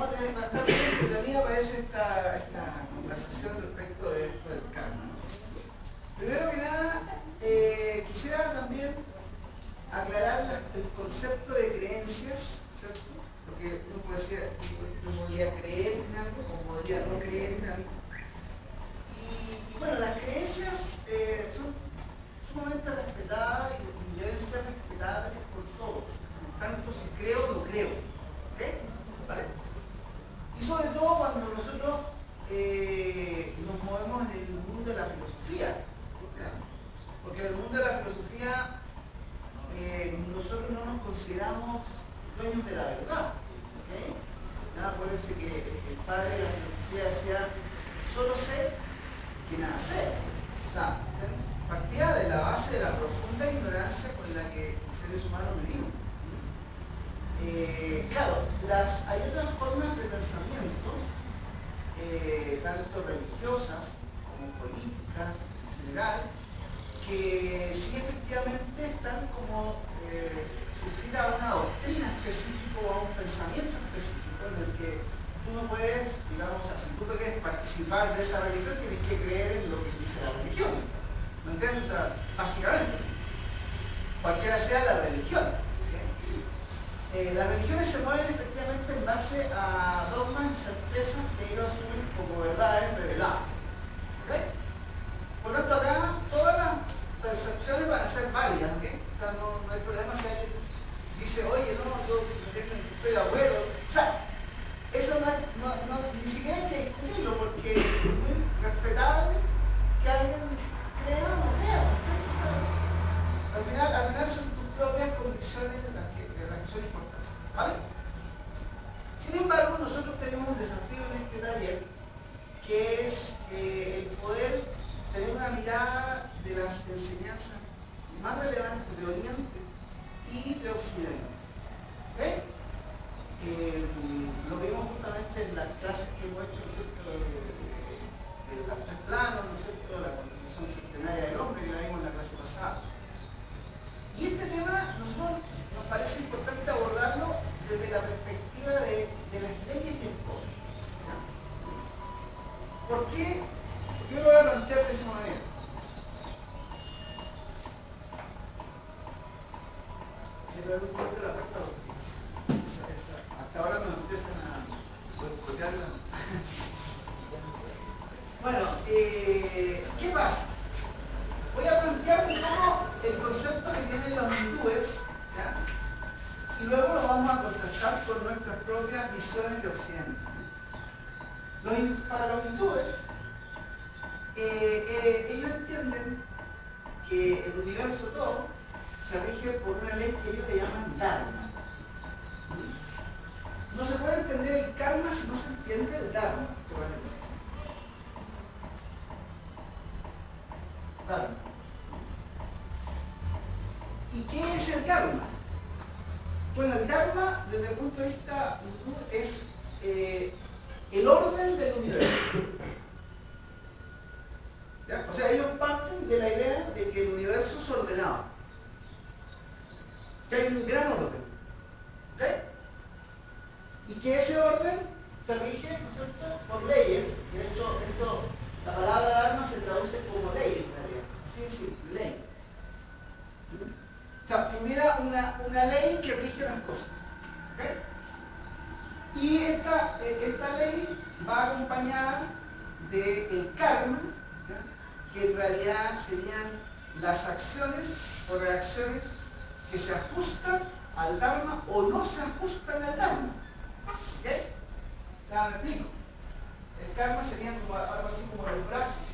vamos a tener bastante entretenida, parece esta conversación respecto de esto del karma, ¿no? Primero que nada, quisiera también aclarar el concepto de creencias, ¿cierto? Porque uno puede decir, yo podría creer en algo o podría no creer en algo. Y bueno, las creencias son sumamente respetadas y deben ser respetables por todos, por tanto si creo o no creo, ¿ok? ¿Vale? Y sobre todo cuando nosotros nos movemos en el mundo de la filosofía, ¿ya? Porque en el mundo de la filosofía nosotros no nos consideramos dueños de la verdad, ¿okay? Acuérdense que el padre de la filosofía decía, solo sé que nada sé. O sea, partía de la base de la profunda ignorancia con la que los seres humanos vivimos. Claro, hay otras formas de pensamiento, tanto religiosas como políticas en general, que sí efectivamente están como suscritas a una doctrina específica o a un pensamiento específico en el que tú no puedes, digamos, si tú quieres participar de esa religión tienes que creer en lo que dice la religión. ¿Me entiendes? O sea, básicamente, cualquiera sea la religión. Las religiones se mueven efectivamente en base a dogmas y certezas que ellos asumen como verdades reveladas. ¿Okay? Por lo tanto, acá todas las percepciones van a ser válidas, ¿ok? O sea, no hay problema si alguien dice, oye, no, yo estoy de acuerdo. O sea, eso ni siquiera hay que discutirlo porque es muy respetable que alguien crea o no crea. O sea, al final son tus propias convicciones las que son importantes, ¿vale? Sin embargo, nosotros tenemos un desafío en este taller que es el poder tener una mirada de las enseñanzas más relevantes de Oriente y de Occidente. ¿Okay? Lo vimos justamente en las clases que hemos hecho, ¿no es cierto?, de los tres planos, ¿no es cierto?, la constitución centenaria del hombre, que la vimos en la clase pasada. Y este tema nos parece importante abordarlo desde la perspectiva de las leyes del cosmos. ¿Ya? ¿Por qué? Yo lo voy a plantear de esa manera. Se le da un poco la puerta hasta ahora nos empiezan a boicotear la... Bueno, ¿qué pasa? Voy a plantear un poco el concepto que tienen los hindúes, ¿ya? Y luego lo vamos a contrastar con nuestras propias visiones de Occidente. Para los hindúes, ellos entienden que el universo todo se rige por una ley que ellos le llaman dharma. No se puede entender el karma si no se entiende el dharma. Dharma. ¿Y qué es el dharma? Bueno, el dharma, desde el punto de vista hindú, es el orden del universo. ¿Ya? O sea, ellos parten de la idea de que el universo es ordenado, que hay un gran orden, ¿ok? Y que ese orden se rige, ¿no es cierto?, por leyes. De hecho, la palabra dharma se traduce como ley en realidad, así de simple, ley. O sea, que hubiera una ley que rige las cosas, ¿ok? Y esta ley va acompañada del karma, ¿ya?, que en realidad serían las acciones o reacciones que se ajustan al dharma o no se ajustan al dharma. ¿Ok? O sea, me explico. El karma serían como algo así como los brazos,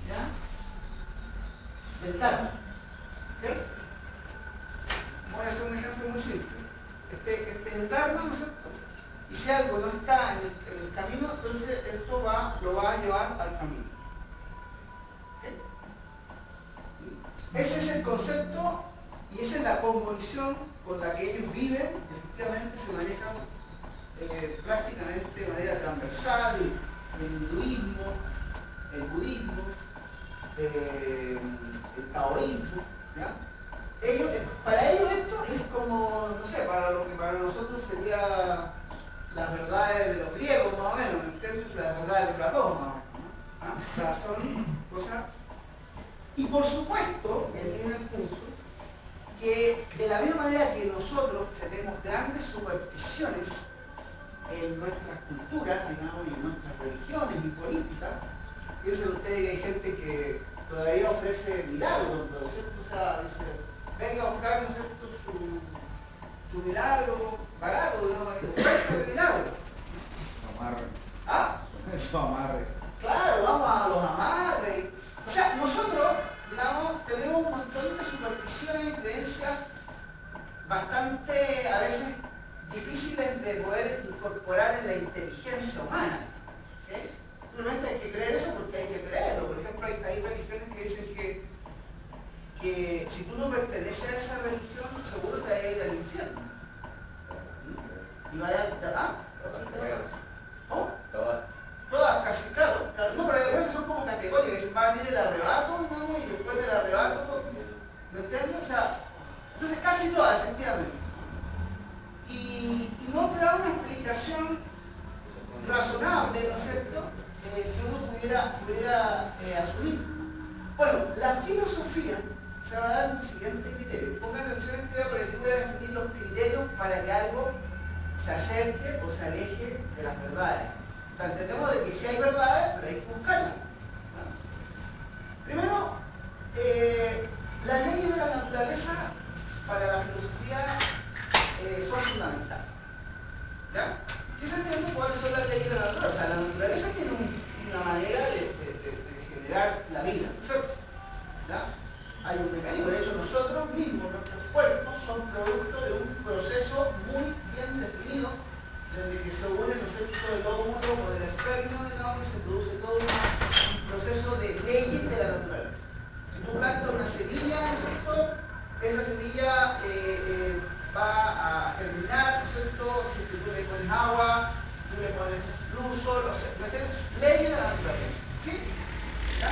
¿ya?, del dharma. ¿Ok? Voy a hacer un ejemplo muy simple. Este es el dharma, ¿no es cierto? Y si algo no está en el camino, entonces esto lo va a llevar al camino. ¿Okay? Ese es el concepto y esa es la cosmovisión con la que ellos viven. Efectivamente se manejan prácticamente de manera transversal el hinduismo, el budismo, el taoísmo, ¿ya? Para ellos esto es como, no sé, para lo que para nosotros sería las verdades de los griegos, más o menos, ¿me entiendes? Las verdades de Platón, más o menos, ¿no? ¿Ah? O sea, son cosas... Y por supuesto, y aquí viene el punto, que de la misma manera que nosotros tenemos grandes supersticiones en nuestras culturas, digamos, y en nuestras religiones y políticas, piensen ustedes que hay gente que todavía ofrece milagros, ¿no es cierto? O sea, dice, venga a buscar, ¿no es cierto?, su milagro barato, ¿no? Oferta de milagro. Amarre. ¿Ah? Eso amarre. Claro, vamos a los amarres. O sea, nosotros, digamos, tenemos un montón de supersticiones y creencias bastante, a veces, difíciles de poder incorporar en la inteligencia humana. ¿Okay? Simplemente hay que creer eso porque hay que creerlo. Por ejemplo, hay religiones que dicen que si tú no perteneces a esa religión, seguro te vas a ir al infierno. Y vaya a... ¿Oh? Todas, casi, claro. No, pero yo creo que son como categóricas. Va a venir el arrebato, ¿no? Y después del arrebato, ¿me entiendes? O sea, entonces casi todas, efectivamente. Y no te da una explicación razonable, ¿no es cierto?, que uno pudiera asumir. Bueno, la filosofía se va a dar un siguiente criterio. Pongan atención a este video porque aquí voy a definir los criterios para que algo se acerque o se aleje de las verdades. O sea, entendemos de que sí hay verdades, pero hay que buscarlas, ¿no? Primero, las leyes de la naturaleza para la filosofía son fundamentales. ¿Ya? Si se entiende cuáles son las leyes de la naturaleza. O sea, la naturaleza tiene una manera de generar la vida, ¿no es cierto? ¿Ya? Hay un mecanismo. De hecho, nosotros mismos, nuestros cuerpos, son producto de un proceso muy bien definido, desde que se une, ¿no es cierto?, el óvulo o del espermio, digamos, y se produce todo un proceso de leyes de la naturaleza. Si tú plantas una semilla, ¿no es cierto?, esa semilla va a germinar, ¿no es cierto?, si tú le pones agua, si tú le pones luz, sol, o sea, leyes de la naturaleza, ¿sí? ¿Ya?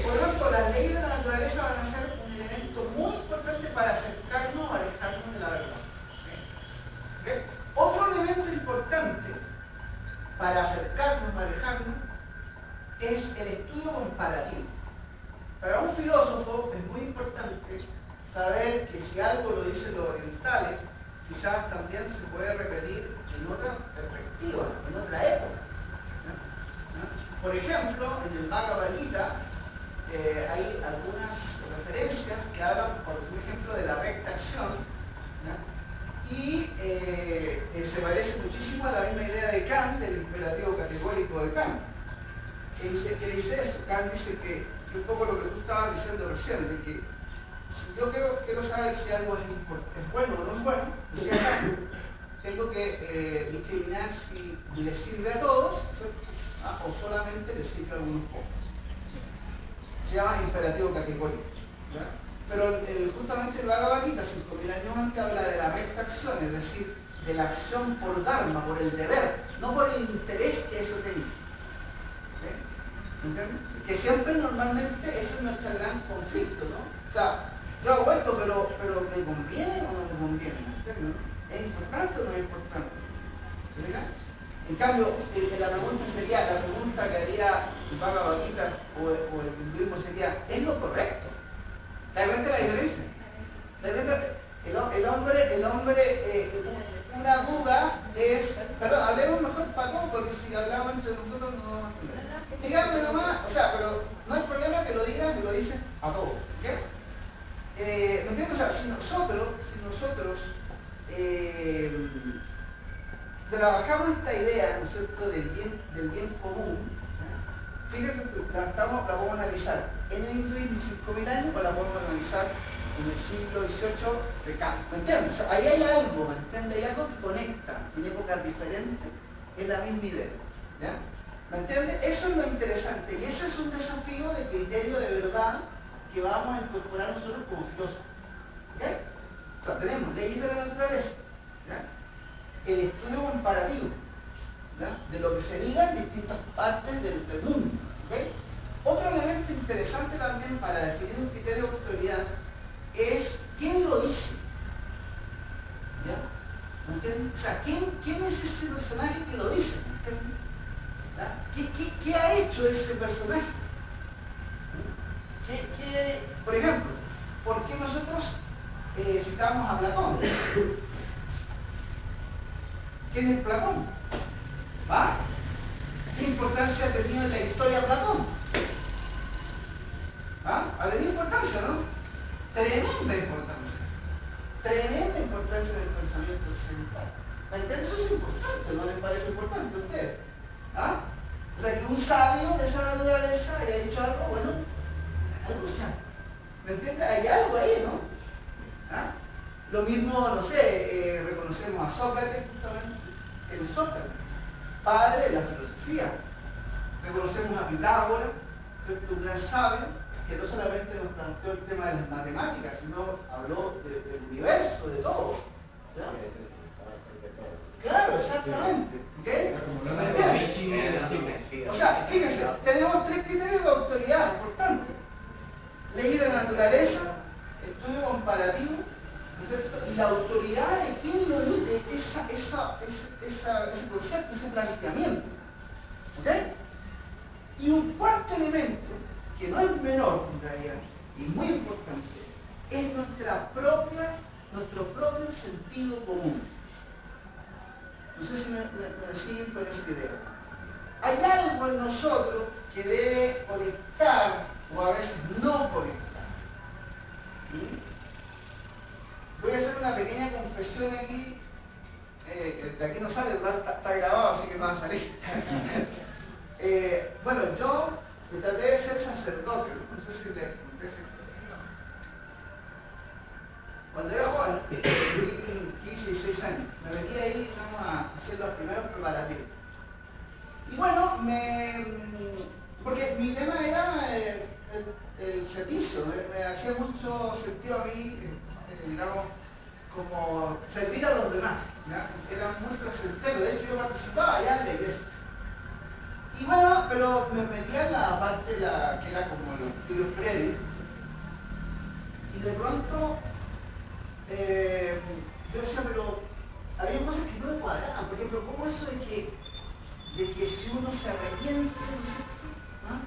Por lo tanto, las leyes de la naturaleza van a ser un elemento muy importante para acercarnos o alejarnos de la verdad. ¿Okay? Otro elemento importante para acercarnos o alejarnos es el estudio comparativo. Para un filósofo es muy importante saber que si algo lo dicen los orientales, quizás también se puede repetir en otra perspectiva, en otra época. ¿No? Por ejemplo, en el Bhagavad Gita hay algunas referencias que hablan, por ejemplo, de la recta acción, ¿no? Y se parece muchísimo a la misma idea de Kant, del imperativo categórico de Kant. ¿Qué dice eso? Kant dice que un poco lo que tú estabas diciendo recién, de que si yo quiero saber si algo es bueno o no es bueno, decía Kant, tengo que discriminar si le sirve a todos, ¿sí?, o solamente le sirve a algunos pocos. Se llama imperativo categórico, ¿verdad? Pero justamente el Bhagavad Gita, 5.000 años antes, habla de la recta acción, es decir, de la acción por dharma, por el deber, no por el interés que eso tenga. ¿Entiendes? Que siempre normalmente ese es nuestro gran conflicto, ¿no? O sea, yo hago esto, pero ¿me conviene o no me conviene? ¿Entiendes? ¿Es importante o no es importante? ¿Verdad? En cambio, la pregunta que haría el Bhagavad Gita o el hinduismo sería, ¿es lo correcto? ¿Te das cuenta la diferencia? ¿Te das cuenta? El hombre, una duda es, perdón, hablemos mejor para todos, porque si hablamos entre nosotros no vamos a entender. Díganme nomás, o sea, pero no hay problema que lo digan y lo dicen a todos, ¿ok? ¿Me entiendes? O sea, si nosotros trabajamos esta idea, ¿no es cierto?, del bien común, ¿eh? Fíjense, la podemos analizar en el hinduismo 5.000 años o la podemos analizar en el siglo XVIII de Kant, ¿me entiendes? O sea, ahí hay algo, ¿me entiendes? Hay algo que conecta en épocas diferentes, es la misma idea, ¿ya? ¿Me entiendes? Eso es lo interesante y ese es un desafío de criterio de verdad que vamos a incorporar nosotros como filósofos, ¿ok? O sea, tenemos leyes de la naturaleza, ¿ya?, el estudio comparativo, ¿ya?, de lo que se diga en distintas partes del mundo, ¿okay? Otro elemento interesante también para definir un criterio de autoridad es quién lo dice, ¿ya? ¿Me entiendes? O sea, ¿quién es ese personaje que lo dice? ¿Me entiendes? ¿Qué ha hecho ese personaje? Por ejemplo, ¿por qué nosotros citamos a Platón? ¿Quién es Platón? ¿Va? ¿Qué importancia ha tenido en la historia Platón? ¿Ah? Ha tenido importancia, ¿no? Tremenda importancia. Tremenda importancia del pensamiento occidental. ¿Me entiendes? Eso es importante, ¿no les parece importante a ustedes? ¿Ah? O sea, que un sabio de esa naturaleza haya dicho algo, bueno, algo sabe. ¿Me entiendes? Hay algo ahí, ¿no? ¿Ah? Lo mismo, no sé, reconocemos a Sócrates justamente, el Sócrates, padre de la filosofía. Reconocemos a Pitágoras, que es un gran sabio, que no solamente nos planteó el tema de las matemáticas, sino habló del universo, de todo. ¿Ya? Claro, exactamente. ¿Okay? O sea, fíjense, tenemos tres criterios de autoridad importantes. Ley de la naturaleza, estudio comparativo, ¿no es cierto? Y la autoridad de quien lo emite ese concepto, ese planteamiento. ¿Ok? Y un cuarto elemento, que no es menor en realidad, y muy importante, es nuestro propio sentido común. No sé si me siguen con esa idea. Hay algo en nosotros que debe conectar o a veces no conectar. Voy a hacer una pequeña confesión aquí. De aquí no sale, está grabado, así que no va a salir. Bueno, yo traté de ser sacerdote, no sé si le conté esa historia. Cuando era joven, 15 y 16 años, me metí ahí, vamos a hacer los primeros preparativos. Y bueno, porque mi tema era el servicio, me hacía mucho sentido a mí, digamos, como servir a los demás, ¿ya? Era muy placentero, de hecho yo participaba allá en la iglesia. Y bueno, pero me metía en la parte que era como los estudios previos, y de pronto yo decía, pero había cosas que no me cuadraban. Por ejemplo, ¿cómo eso de que si uno se arrepiente, ¿no es cierto? ¿Ah?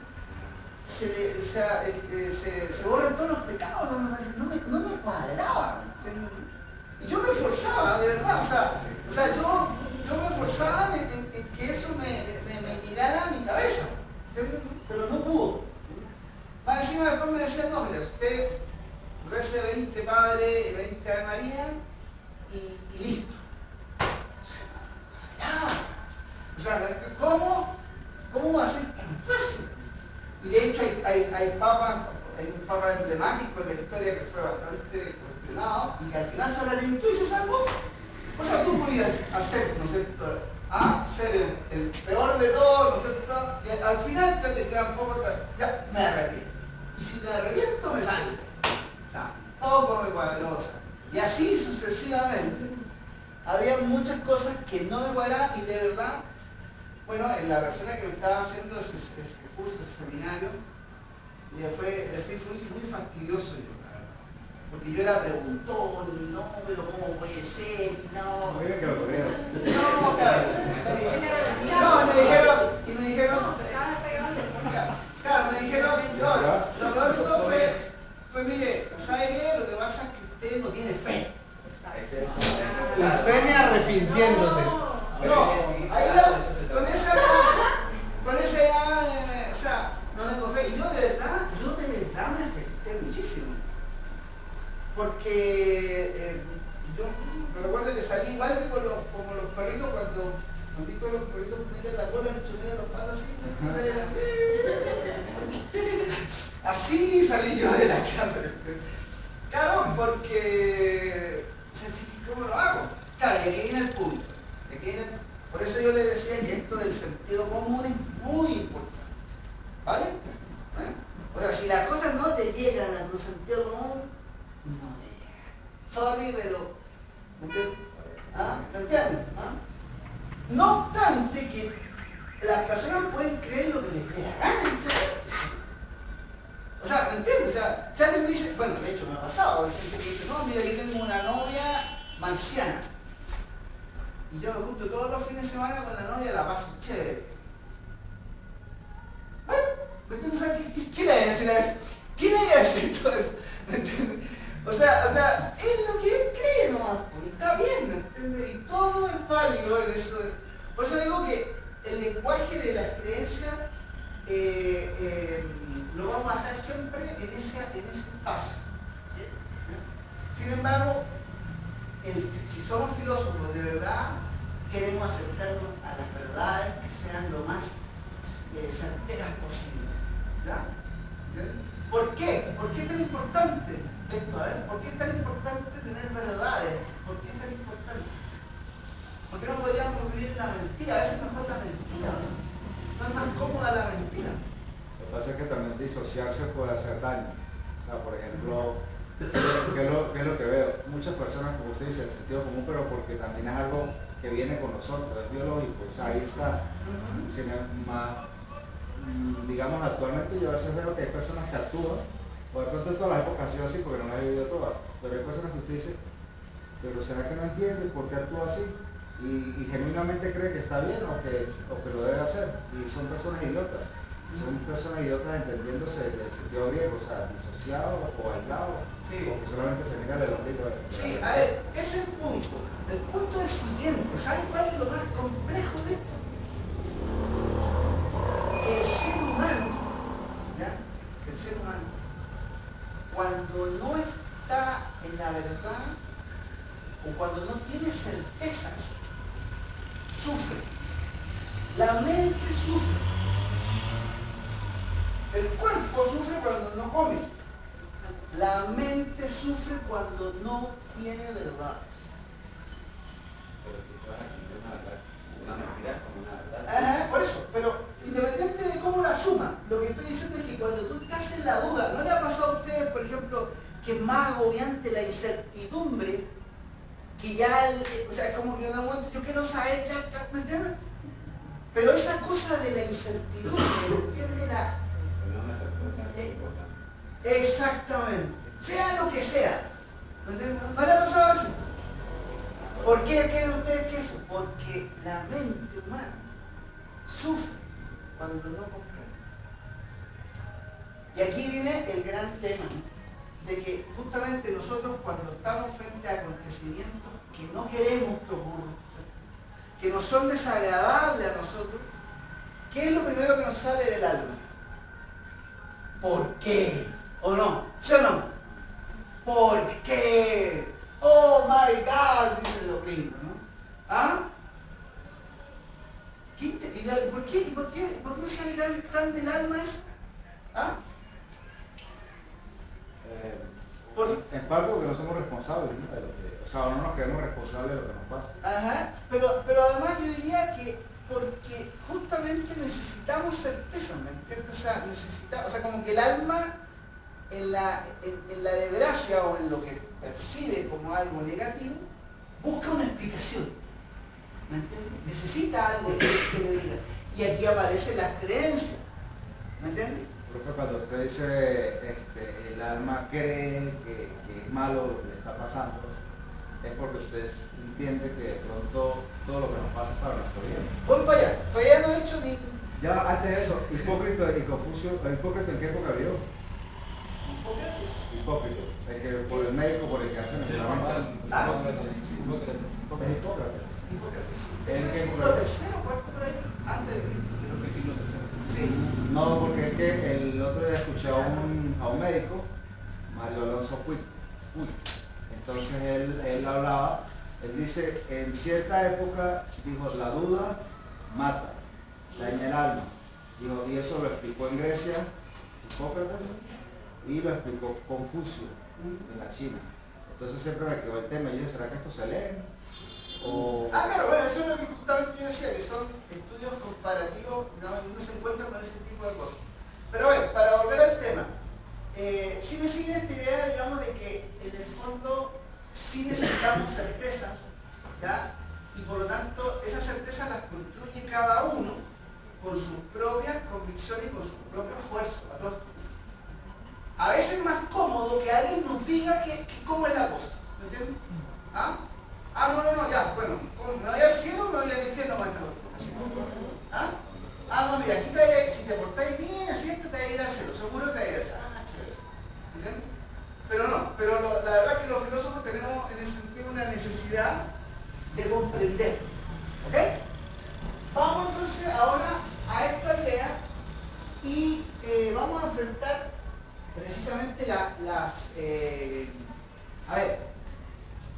Se borran todos los pecados? No me cuadraba. Y yo me esforzaba, de verdad. O sea, yo me esforzaba en que eso me llegara a mi cabeza. ¿Entiendes? Pero no pudo. Más encima después me decían, no, mira, usted rece 20 Padre, 20 Ave María y listo. O sea, ¿cómo va a ser tan fácil? Y de hecho hay un papa emblemático en la historia que fue bastante cuestionado y que al final se arrepintió y se salvó. O sea, tú podías hacer, ¿no es cierto? Ser el peor de todos, ¿no es cierto? Y al final ya te queda un poco, ya me arrepiento. Y si me arrepiento, me salgo. Tampoco me cuadró. Y así sucesivamente. Había muchas cosas que no me cuadraban y de verdad, bueno, en la persona que me estaba haciendo ese curso, ese seminario, le fui muy fastidioso yo, la verdad. Porque yo era preguntón y no, pero ¿cómo puede ser? No. Muy bien que lo creo. No, claro. Me dijeron, no, lo peor de todo fue, mire, ¿sabe qué? Lo que pasa es que usted no tiene fe. La fe arrepintiéndose. No, ahí con esa o sea, no tengo fe. Y yo de verdad me afecté muchísimo. Porque yo me recuerdo que salí igual que como los perritos cuando han visto los perritos meten la cola en el medio de los palos así salí yo de la casa. Claro, porque ¿cómo lo hago? Claro, y aquí viene el punto. Por eso yo le decía que esto del sentido común es muy importante. ¿Vale? O sea, si las cosas no te llegan a tu sentido común, no te llegan. Sorry, pero ¿me entiendes? ¿Me entiendes? No obstante que las personas pueden creer lo que les dé la gana. O sea, ¿me entiendes? O sea, si alguien me dice, bueno, de hecho me ha pasado, hay gente que dice, no, mira, yo tengo una novia marciana. y yo me junto todos los fines de semana con la novia, la paso chévere. Bueno, ¿me entiendes? ¿Qué le voy a decir a eso? ¿Qué le voy a decir todo eso? ¿Me entiendes? O sea, es lo que él cree nomás, pues, está bien, ¿me entiendes? Y todo es válido en eso. Por eso digo que el lenguaje de las creencias lo vamos a dejar siempre en ese espacio. Sin embargo, si somos filósofos de verdad, queremos acercarnos a las verdades que sean lo más certeras posible. ¿Ya? ¿Por qué? ¿Por qué es tan importante esto? ¿Por qué es tan importante tener verdades? ¿Por qué es tan importante? ¿Por qué no podríamos vivir la mentira? A veces mejor la mentira, ¿no? No es más cómoda la mentira. Lo que pasa es que también disociarse puede hacer daño. O sea, por ejemplo, ¿qué es lo que veo? Muchas personas, como usted dice, el sentido común, pero porque también es algo que viene con nosotros, es biológico. O sea, ahí está. Digamos, actualmente yo a veces veo que hay personas que actúan, por de pronto en todas las épocas ha sido así porque no las he vivido todas, pero hay personas que usted dice, pero ¿será que no entiende por qué actúa así? Y genuinamente cree que está bien o que lo debe hacer, y son personas idiotas entendiéndose del sentido griego, o sea, disociado o aislado, Sí. o que solamente se mira el ombligo. Sí, a ver, ese es el punto. El punto es el siguiente, ¿saben cuál es lo más complejo de esto? Que el ser humano, ¿ya? El ser humano, cuando no está en la verdad o cuando no tiene certezas, sufre. La mente sufre. El cuerpo sufre cuando no come. La mente sufre cuando no tiene verdades. Una mentira como una verdad. Por eso, pero independiente de cómo la suma, lo que estoy diciendo es que cuando tú estás en la duda, ¿no le ha pasado a ustedes, por ejemplo, que es más agobiante la incertidumbre? Que ya, o sea, como que en un momento yo quiero saber, ya, ¿me entiendes? Pero esa cosa de la incertidumbre, ¿me entiendes? Exactamente, sea lo que sea, ¿me entiendes? ¿No le ha pasado eso? ¿Por qué creen ustedes que eso? Porque la mente humana sufre cuando no comprende. Y aquí viene el gran tema, ¿no? De que justamente nosotros cuando estamos frente a acontecimientos que no queremos que ocurran, que nos son desagradables a nosotros, ¿qué es lo primero que nos sale del alma? ¿Por qué? ¿O no? ¿Sí o no? ¿Por qué? Oh my God, dicen los gringos, ¿no? ¿Ah? ¿Por qué no sale tan del alma eso? ¿Ah? En parte porque no somos responsables, ¿no? De lo que, o sea, no nos creemos responsables de lo que nos pasa. Ajá, pero además yo diría que porque justamente necesitamos certeza, ¿me entiendes? O sea, como que el alma en la desgracia o en lo que percibe como algo negativo, busca una explicación, ¿me entiendes? Necesita algo que le diga. Y aquí aparecen las creencias, ¿me entiendes? Profe, cuando usted dice el alma cree que es malo lo que le está pasando, es porque usted entiende que de pronto todo lo que nos pasa es para nuestro bien. Voy para allá, todavía no he hecho ni... Ya antes de eso, Hipócrito y Confucio, ¿Hipócrito en qué época vivió? Hipócrito, el que por el médico, por el que hacen el examen. Es Hipócrates. ¿En qué época? Tercero, cuarto por ahí, antes de Cristo. Sí. No, porque es que el otro día escuché a un médico, Mario Alonso Puig. Entonces él hablaba, él dice, en cierta época, dijo, la duda mata, daña el alma. Dijo, y eso lo explicó en Grecia Hipócrates y lo explicó Confucio en la China. Entonces siempre me quedó el tema, y yo dije, ¿será que esto se lee? Claro, bueno, eso es lo que justamente yo decía, que son estudios comparativos, no se encuentran con ese tipo de cosas. Pero bueno, para volver al tema, sí me sigue esta idea, digamos, de que en el fondo sí necesitamos certezas, ¿ya? Y por lo tanto, esas certezas las construye cada uno con sus propias convicciones y con su propio esfuerzo. A veces es más cómodo que alguien nos diga que cómo es la cosa, ¿me entiendes? No, ya, bueno, me voy al cielo de comprender. ¿Ok? Vamos entonces ahora a esta idea y vamos a enfrentar precisamente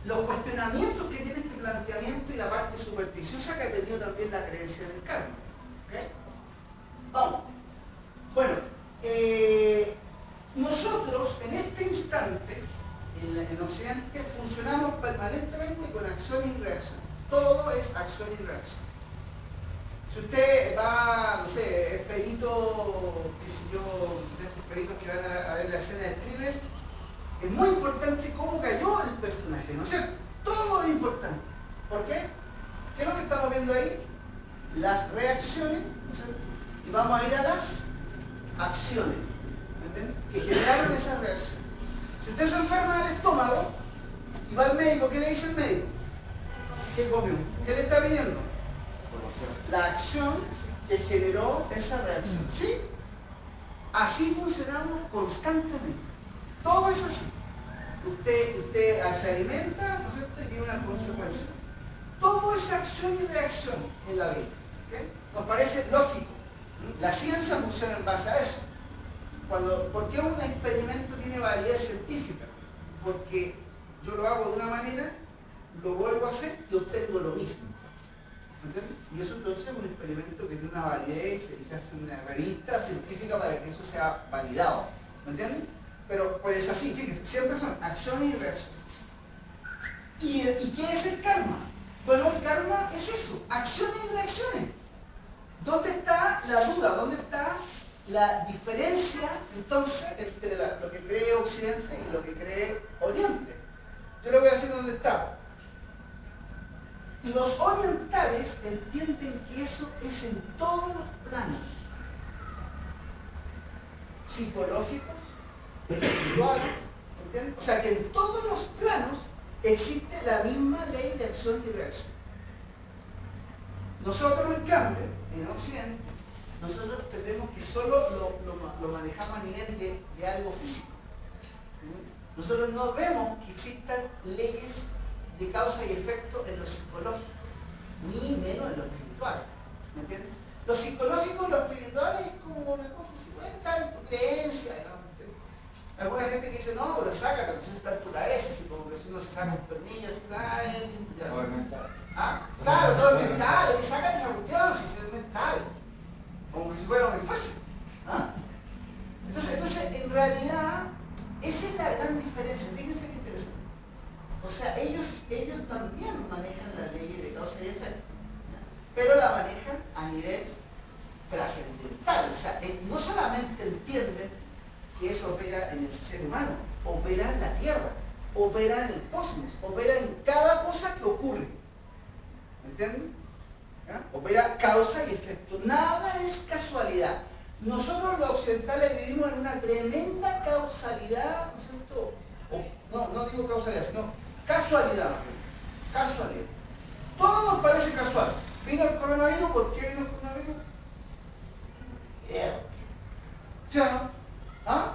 los cuestionamientos que tiene este planteamiento y la parte supersticiosa que ha tenido también la creencia del karma. ¿Okay? Vamos. Bueno, nosotros en este instante, en Occidente, funcionamos permanentemente con acción y reacción. Todo es acción y reacción. Si usted va, no sé, es perito, qué sé yo, de estos peritos que van a ver la escena del crimen, es muy importante cómo cayó el personaje, ¿no es cierto? Todo es importante. ¿Por qué? ¿Qué es lo que estamos viendo ahí? Las reacciones, ¿no es cierto? Y vamos a ir a las acciones, ¿me entienden? Que generaron esa reacción. Si usted se enferma del estómago y va al médico, ¿qué le dice el médico? ¿Qué comió? ¿Qué le está pidiendo? La acción que generó esa reacción. ¿Sí? Así funcionamos constantemente. Todo es así. Usted se alimenta, ¿no es cierto? Y tiene una consecuencia. Todo es acción y reacción en la vida. ¿Okay? Nos parece lógico. La ciencia funciona en base a eso. ¿Por qué un experimento tiene validez científica? Porque yo lo hago de una manera, lo vuelvo a hacer y obtengo lo mismo. ¿Entiendes? Y eso entonces es un experimento que tiene una validez y se hace una revista científica para que eso sea validado. ¿Me entienden? Pero es así, fíjense, siempre son acciones y reacciones. ¿Y qué es el karma? Bueno, el karma es eso, acciones y reacciones. ¿Dónde está la duda? ¿Dónde está la diferencia entonces entre lo que cree Occidente y lo que cree Oriente? Yo le voy a decir dónde está. Los orientales entienden que eso es en todos los planos psicológicos, espirituales, ¿entienden? O sea que en todos los planos existe la misma ley de acción y reacción. Nosotros, en cambio, en Occidente, nosotros tenemos que solo lo manejamos a nivel de algo físico. Nosotros no vemos que existan leyes de causa y efecto en lo psicológico, ni menos en lo espiritual. ¿Me entiendes? Lo psicológico y lo espiritual es como una cosa así, puede estar en tu creencia, ¿no? Alguna gente que dice, no, pero sácate, eso está en tu cabeza, así como que si uno se saca un tornillo, así, ya. Ah, claro, todo es mental, y sácate esa cuestión, si es mental. Como que si fuera muy fácil. ¿Ah? Entonces, en realidad, esa es la gran diferencia. Fíjense qué interesante. O sea, ellos también manejan la ley de causa y efecto, ¿ya? Pero la manejan a nivel trascendental. O sea, no solamente entienden que eso opera en el ser humano, opera en la Tierra, opera en el cosmos, opera en cada cosa que ocurre. ¿Me entienden? ¿Ya? Opera causa y efecto. Nada es casualidad. Nosotros los occidentales vivimos en una tremenda causalidad, ¿no es cierto? No digo causalidad, sino casualidad. Casualidad. Todo nos parece casual. ¿Vino el coronavirus? ¿Por qué vino el coronavirus? ¿Sí o no? ¿Ah?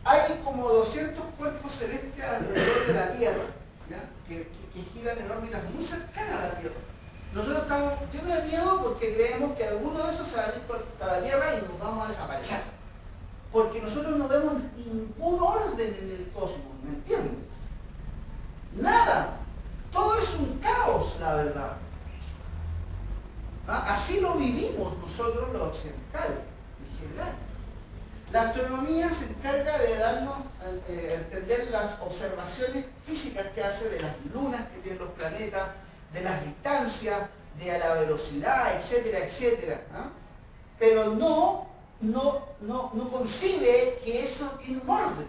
Hay como 200 cuerpos celestes alrededor de la Tierra, ¿ya? Que giran en órbitas muy cercanas a la Tierra. Nosotros estamos llenos de miedo porque creemos que alguno de esos se va a ir para la Tierra y nos vamos a desaparecer. Porque nosotros no vemos ningún orden en el cosmos, ¿me entienden? Nada. Todo es un caos, la verdad. ¿Ah? Así lo vivimos nosotros los occidentales, en general. La astronomía se encarga de darnos a entender las observaciones físicas que hace de las lunas que tienen los planetas, de las distancias, de la velocidad, etcétera, etcétera. ¿Ah? Pero no concibe que eso tiene un orden.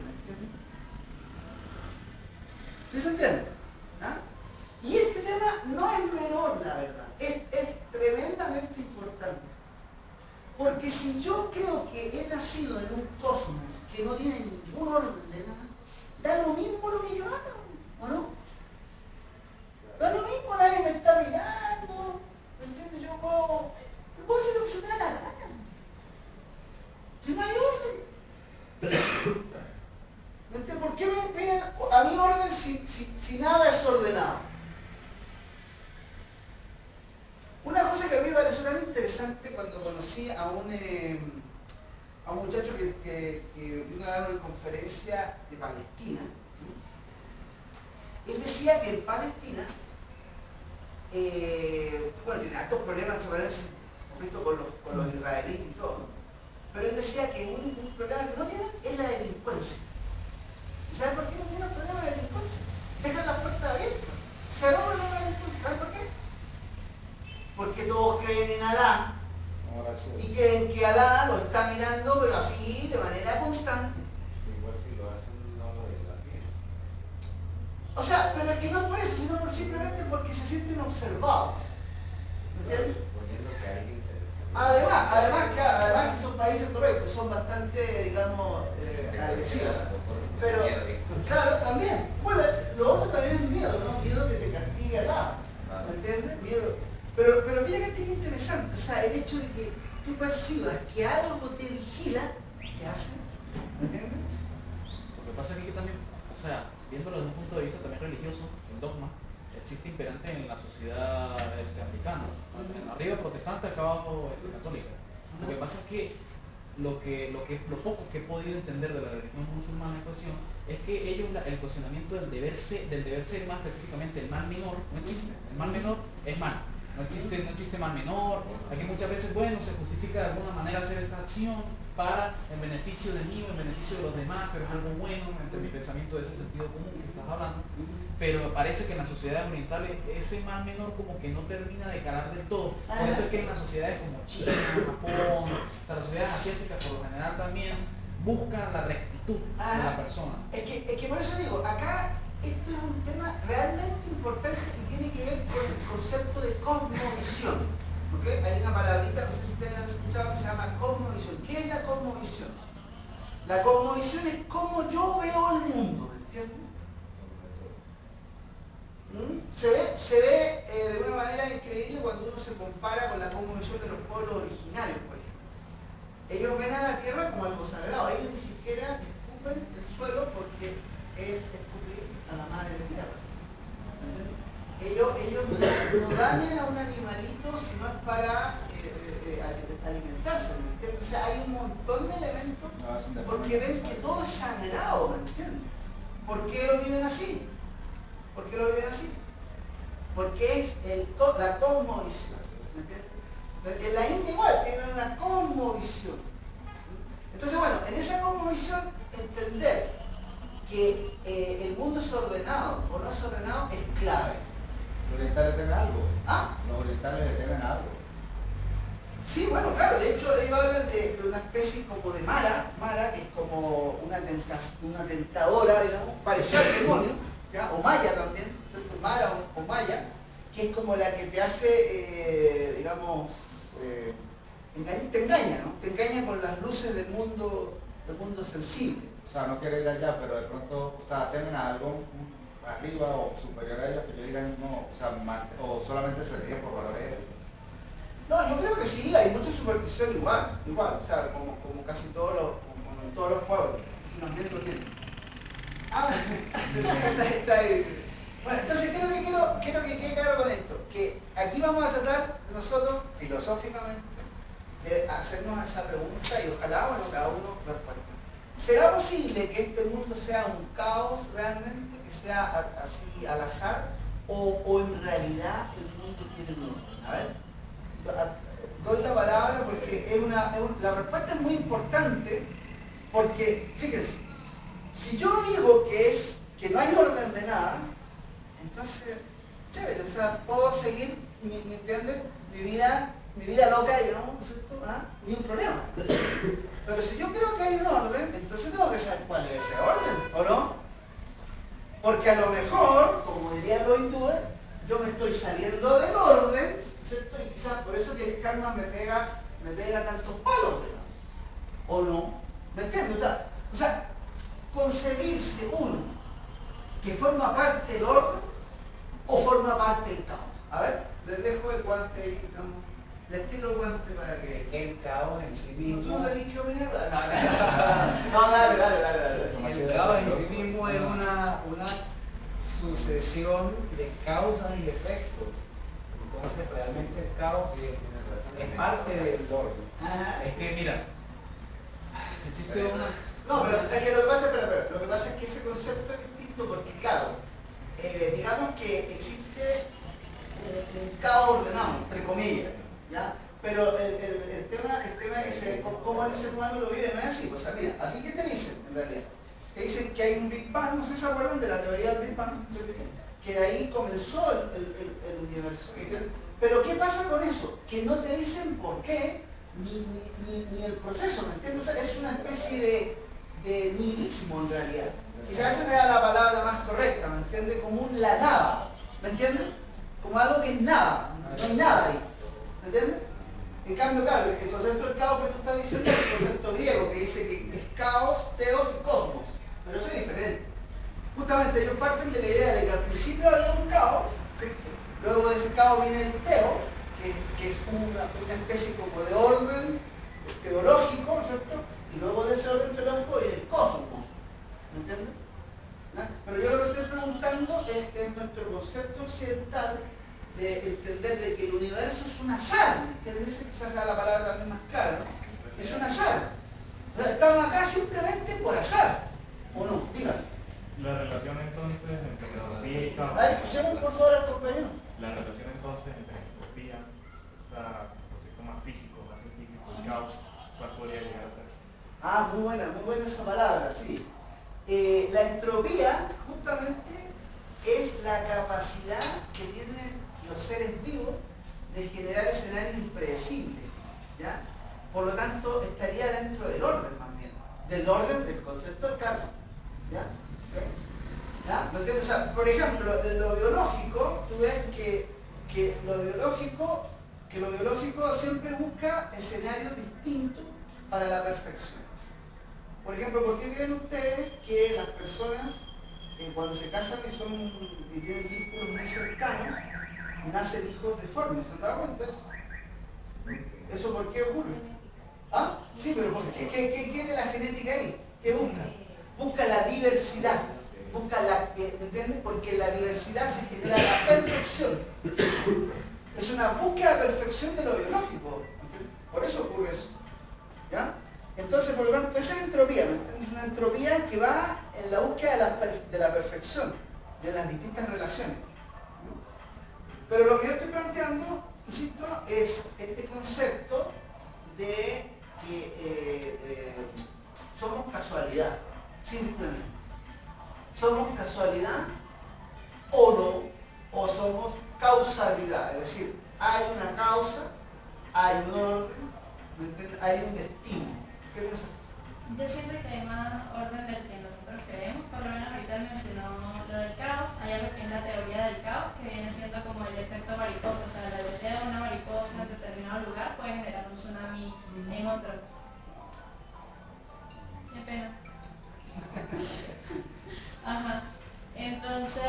¿Sí se entiende? ¿Ah? Y este tema no es menor, la verdad. Es tremendamente importante. Porque si yo creo que he nacido en un cosmos que no tiene ningún orden de nada, da lo mismo lo que yo haga, ¿o no? Da lo mismo, nadie me está mirando, ¿me entiendes? Yo puedo hacer lo que se me da la gana. Si no hay orden. ¿Me entiendes? ¿Por qué me piden a mi orden si nada es ordenado? interesante cuando conocí a un muchacho que vino a dar una conferencia de Palestina. Él decía que en Palestina, bueno, tiene altos problemas con los israelíes y todo, pero él decía que un problema que no tienen es la delincuencia. ¿Y saben por qué no tienen problema de delincuencia? Dejan la puerta abierta, se roban la delincuencia. ¿Saben por qué? Porque todos creen en Alá y creen que Alá lo está mirando, pero así, de manera constante. Igual si lo hacen, no lo de la piel. O sea, pero es que no por eso, sino simplemente porque se sienten observados. ¿Me entiendes? Suponiendo que alguien se Además que son países correctos, son bastante, digamos, agresivos. Pero, claro, también. Bueno, lo otro también es miedo, ¿no? Miedo que te castigue Alá. ¿Me entiendes? Miedo. Pero fíjate que interesante, o sea, el hecho de que tú percibas que algo te vigila, te hace. ¿Me entiendes? Lo que pasa es que también, o sea, viéndolo desde un punto de vista también religioso, el dogma existe imperante en la sociedad americana. Arriba protestante, acá abajo católica. Lo que pasa es que lo poco que he podido entender de la religión musulmana en cuestión es que ellos el cuestionamiento del deber ser más específicamente el mal menor no existe. El mal menor es mal. No existe mal menor. Aquí muchas veces, bueno, se justifica de alguna manera hacer esta acción para el beneficio de mí o el beneficio de los demás, pero es algo bueno entre mi pensamiento de ese sentido común que estás hablando. Pero parece que en las sociedades orientales ese mal menor como que no termina de calar del todo. Por eso es que en las sociedades como China, Japón, o sea, las sociedades asiáticas por lo general también buscan la rectitud de la persona. Es que por eso digo, acá esto es un tema realmente importante y tiene que ver con el concepto de cosmovisión. ¿Okay? Hay una palabrita, no sé si ustedes han escuchado, que se llama cosmovisión. ¿Qué es la cosmovisión? La cosmovisión es cómo yo veo el mundo, ¿me entiendes? Se ve de una manera increíble cuando uno se compara con la cosmovisión de los pueblos originarios, por ejemplo. Ellos ven a la tierra como algo sagrado, ellos ni siquiera escupen el suelo porque es escupir a la madre tierra. Ellos no dañan a un animalito si no es para alimentarse, ¿me entiendes? O sea, hay un montón de elementos porque ven que todo es sagrado, ¿me entiendes? ¿Por qué lo viven así? ¿Por qué lo viven así? Porque es la cosmovisión, ¿me entiendes? En la India igual, tienen una cosmovisión. Entonces, bueno, en esa cosmovisión entender que el mundo es ordenado o no es ordenado es clave. ¿Los orientales tienen algo? ¿Ah? Los orientales tienen algo. Sí, bueno, claro, de hecho ellos hablan de una especie como de Mara, que es como una tentadora, digamos, parecida al demonio, ¿ya? O Maya también, ¿cierto? Mara o Maya, que es como la que te hace, digamos, te engaña, ¿no? Te engaña con las luces del mundo sensible. O sea, no quiere ir allá, pero de pronto tienen algo arriba o superior a ellos que yo diga no, o sea, o solamente se ríe por valor de ellos. No, yo creo que sí, hay mucha superstición igual, o sea, como casi todos los pueblos, si nos bien lo tienen. Está ahí. Bueno, entonces, ¿qué es lo que quiero que quede claro con esto? Que aquí vamos a tratar nosotros, filosóficamente, de hacernos esa pregunta y ojalá, bueno, cada uno responda. ¿Será posible que este mundo sea un caos realmente, que sea así al azar, o en realidad el mundo tiene un orden? A ver, doy la palabra porque la respuesta es muy importante, porque, fíjense, si yo digo que no hay orden de nada, entonces, chévere, o sea, puedo seguir, ¿me entienden? Mi vida loca, digamos, ¿cierto? Ni un problema. Pero si yo creo que hay un orden, entonces tengo que saber cuál es ese orden, ¿o no? Porque a lo mejor, como dirían los hindúes, yo me estoy saliendo del orden, ¿cierto? Y quizás por eso que el karma me pega tantos palos, digamos. ¿O no? ¿Me entiendes? O sea, concebirse uno que forma parte del orden o forma parte del caos. A ver, les dejo el guante ahí, digamos. Les tiro el guante para que... El caos en sí mismo. ¿No tenéis que opinar? No, dale. El caos en sí mismo es una sucesión de causas y efectos. Entonces realmente el caos es parte del orden. Ajá. Es que mira, existe una... No, pero es que lo que pasa, lo que pasa es que ese concepto es distinto porque, claro, digamos que existe un caos ordenado, entre comillas, ¿ya? Pero el tema es cómo el ser humano lo vive, no es así. O sea, mira, ¿a ti qué te dicen en realidad? Te dicen que hay un Big Bang, no sé si se acuerdan de la teoría del Big Bang, que de ahí comenzó el universo. Pero ¿qué pasa con eso? Que no te dicen por qué, ni el proceso, ¿me entiendes? O sea, es una especie de nihilismo en realidad. Quizás esa sea la palabra más correcta, ¿me entiendes? Como un la nada, ¿me entiendes? Como algo que es nada, no hay nada ahí, ¿me entiendes? En cambio, claro, el concepto del caos que tú estás diciendo es el concepto griego, que dice que es caos, teos y cosmos, pero eso es diferente. Justamente ellos parten de la idea de que al principio había un caos, luego de ese caos viene el teos, que es una especie como de orden teológico, ¿cierto? Y luego de ese orden teológico viene el cosmos, ¿me entiendes? ¿No? Pero yo lo que estoy preguntando es nuestro concepto occidental de entender de que el universo es un azar, ¿me entiendes? Quizás sea la palabra también más clara, ¿no? Es un azar. O sea, estamos acá simplemente por azar, ¿o no? Díganme. La relación entonces entre entropía y caos. A ver, escuchemos por favor al compañero. La relación entonces entre entropía, este concepto más físico, más científico, y caos, ¿cuál podría llegar a ser? Ah, muy buena esa palabra, sí. La entropía justamente es la capacidad que tienen los seres vivos de generar escenarios impredecibles, ¿ya? Por lo tanto, estaría dentro del orden más bien, del orden del concepto del karma, ¿ya? ¿Ya? ¿Me entiendes? O sea, por ejemplo, en lo biológico, tú ves que lo biológico siempre busca escenarios distintos para la perfección. Por ejemplo, ¿por qué creen ustedes que las personas cuando se casan y tienen vínculos muy cercanos, nacen hijos deformes? ¿Se han dado cuenta de eso? ¿Eso por qué ocurre? ¿Ah? Sí, pero ¿por qué? ¿Qué quiere la genética ahí? ¿Qué busca? Busca la diversidad. Busca ¿me entiendes? Porque la diversidad se genera la perfección. Es una búsqueda de perfección de lo biológico. ¿Entiendes? Por eso ocurre eso. ¿Ya? Entonces, por lo tanto, esa es entropía, ¿me entiendes? Es una entropía que va en la búsqueda de la perfección, de las distintas relaciones. Pero lo que yo estoy planteando, insisto, es este concepto de que somos casualidad, simplemente. ¿Somos casualidad o no? ¿O somos causalidad? Es decir, hay una causa, hay un orden, ¿me entiendes? Hay un destino. ¿Qué piensas? Yo siento que hay más orden del que nosotros creemos, por lo menos ahorita mencionó lo del caos, hay algo que es la teoría del caos, que viene siendo como el efecto mariposa, o sea, la idea de una mariposa en determinado lugar puede generar un tsunami en otro. Qué pena. Ajá. Entonces,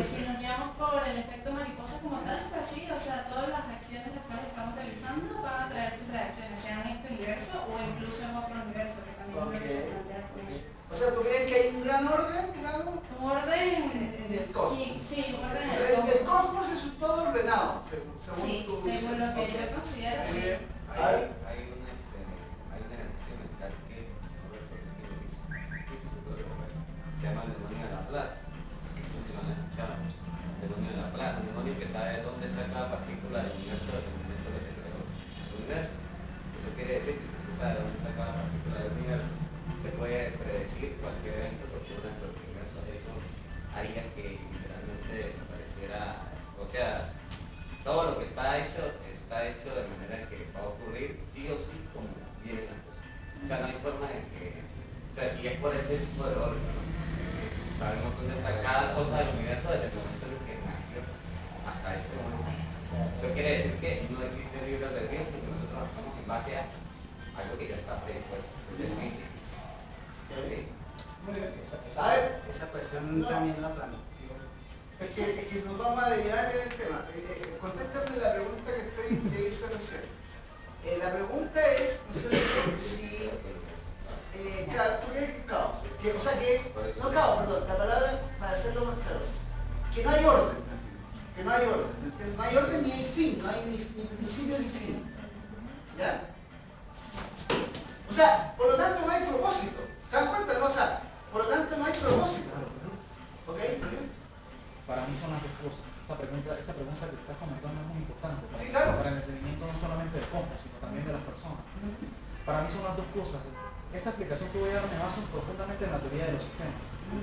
si nos guiamos por el efecto mariposa como tal, pues sí, o sea, todas las acciones las cuales estamos realizando van a traer sus reacciones, sea en este universo o incluso en otro universo, que también es lo que se plantea por eso. O sea, ¿tú crees que hay un gran orden, digamos? Un orden En el cosmos. Sí, un orden en O sea, el cosmos es todo ordenado, según Sí, tu según visión. lo que yo considero, Muy sí. bien. Hay una ejercicio mental que no recuerdo quién lo hizo, se llama el demonio de la plaza. No sé si lo han escuchado. El demonio de la plaza, un demonio que sabe dónde está cada partícula del universo desde el momento que se creó el universo. Eso quiere decir que si usted sabe dónde está cada partícula del universo, usted puede predecir cualquier evento que ocurra dentro del universo. Eso haría que literalmente desapareciera, o sea, todo lo que está hecho de manera que va a ocurrir sí o sí como vienen las cosas. O sea, no hay forma de que, o sea, si es por este tipo de orden, ¿no? Sabemos dónde está cada cosa del universo desde el momento en que nació hasta este momento. Eso quiere decir que no existe libre albedrío, sino que nosotros actuamos en base a algo que ya está predispuesto desde el principio. ¿Sí? Muy bien. Esa cuestión No. también la planifico. Es que nos vamos a derivar en el tema. Contéstame la pregunta que hice recién. La pregunta es, ¿no sé si, claro, tú crees que es caos? O sea, que es, no caos, perdón, la palabra, para hacerlo más claro, que no hay orden, que no hay orden, ¿entiendes? No hay orden ni hay fin, no hay ni principio ni fin. ¿Ya? O sea, por lo tanto no hay propósito. ¿Se dan cuenta? No? O sea, por lo tanto no hay propósito. ¿Ok? Para mí son las dos cosas. Esta pregunta que estás comentando es muy importante para, Sí, claro. para el entendimiento no solamente del cosmos, sino también de las personas. Para mí son las dos cosas. Esta explicación que voy a dar me baso profundamente en la teoría de los sistemas.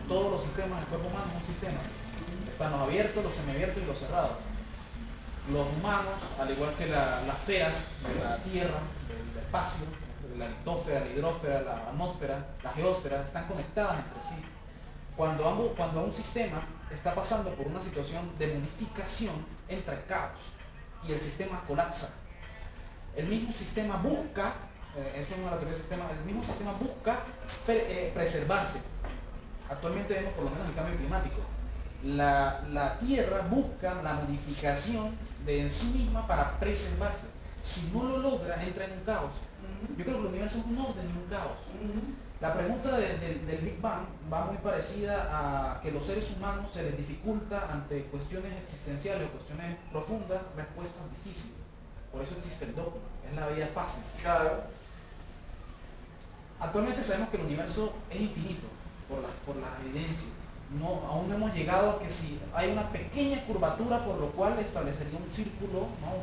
Todos los sistemas del cuerpo humano es un sistema. Están los abiertos, los semiabiertos y los cerrados. Los humanos, al igual que las esferas de la Tierra, del espacio, la litosfera, la hidrosfera, la atmósfera, la geósfera, están conectadas entre sí. Cuando un sistema está pasando por una situación de modificación, entra en caos y el sistema colapsa. El mismo sistema busca, eso es una teoría del sistema, el mismo sistema busca preservarse. Actualmente vemos por lo menos el cambio climático. La Tierra busca la modificación de en sí misma para preservarse. Si no lo logra, entra en un caos. Yo creo que el universo es un orden y un caos. La pregunta del Big Bang va muy parecida a que los seres humanos se les dificulta ante cuestiones existenciales o cuestiones profundas respuestas difíciles. Por eso existe el dogma, es la vida fácil. Claro. Actualmente sabemos que el universo es infinito por la evidencia. Aún no hemos llegado a que si hay una pequeña curvatura por lo cual establecería un círculo, ¿no?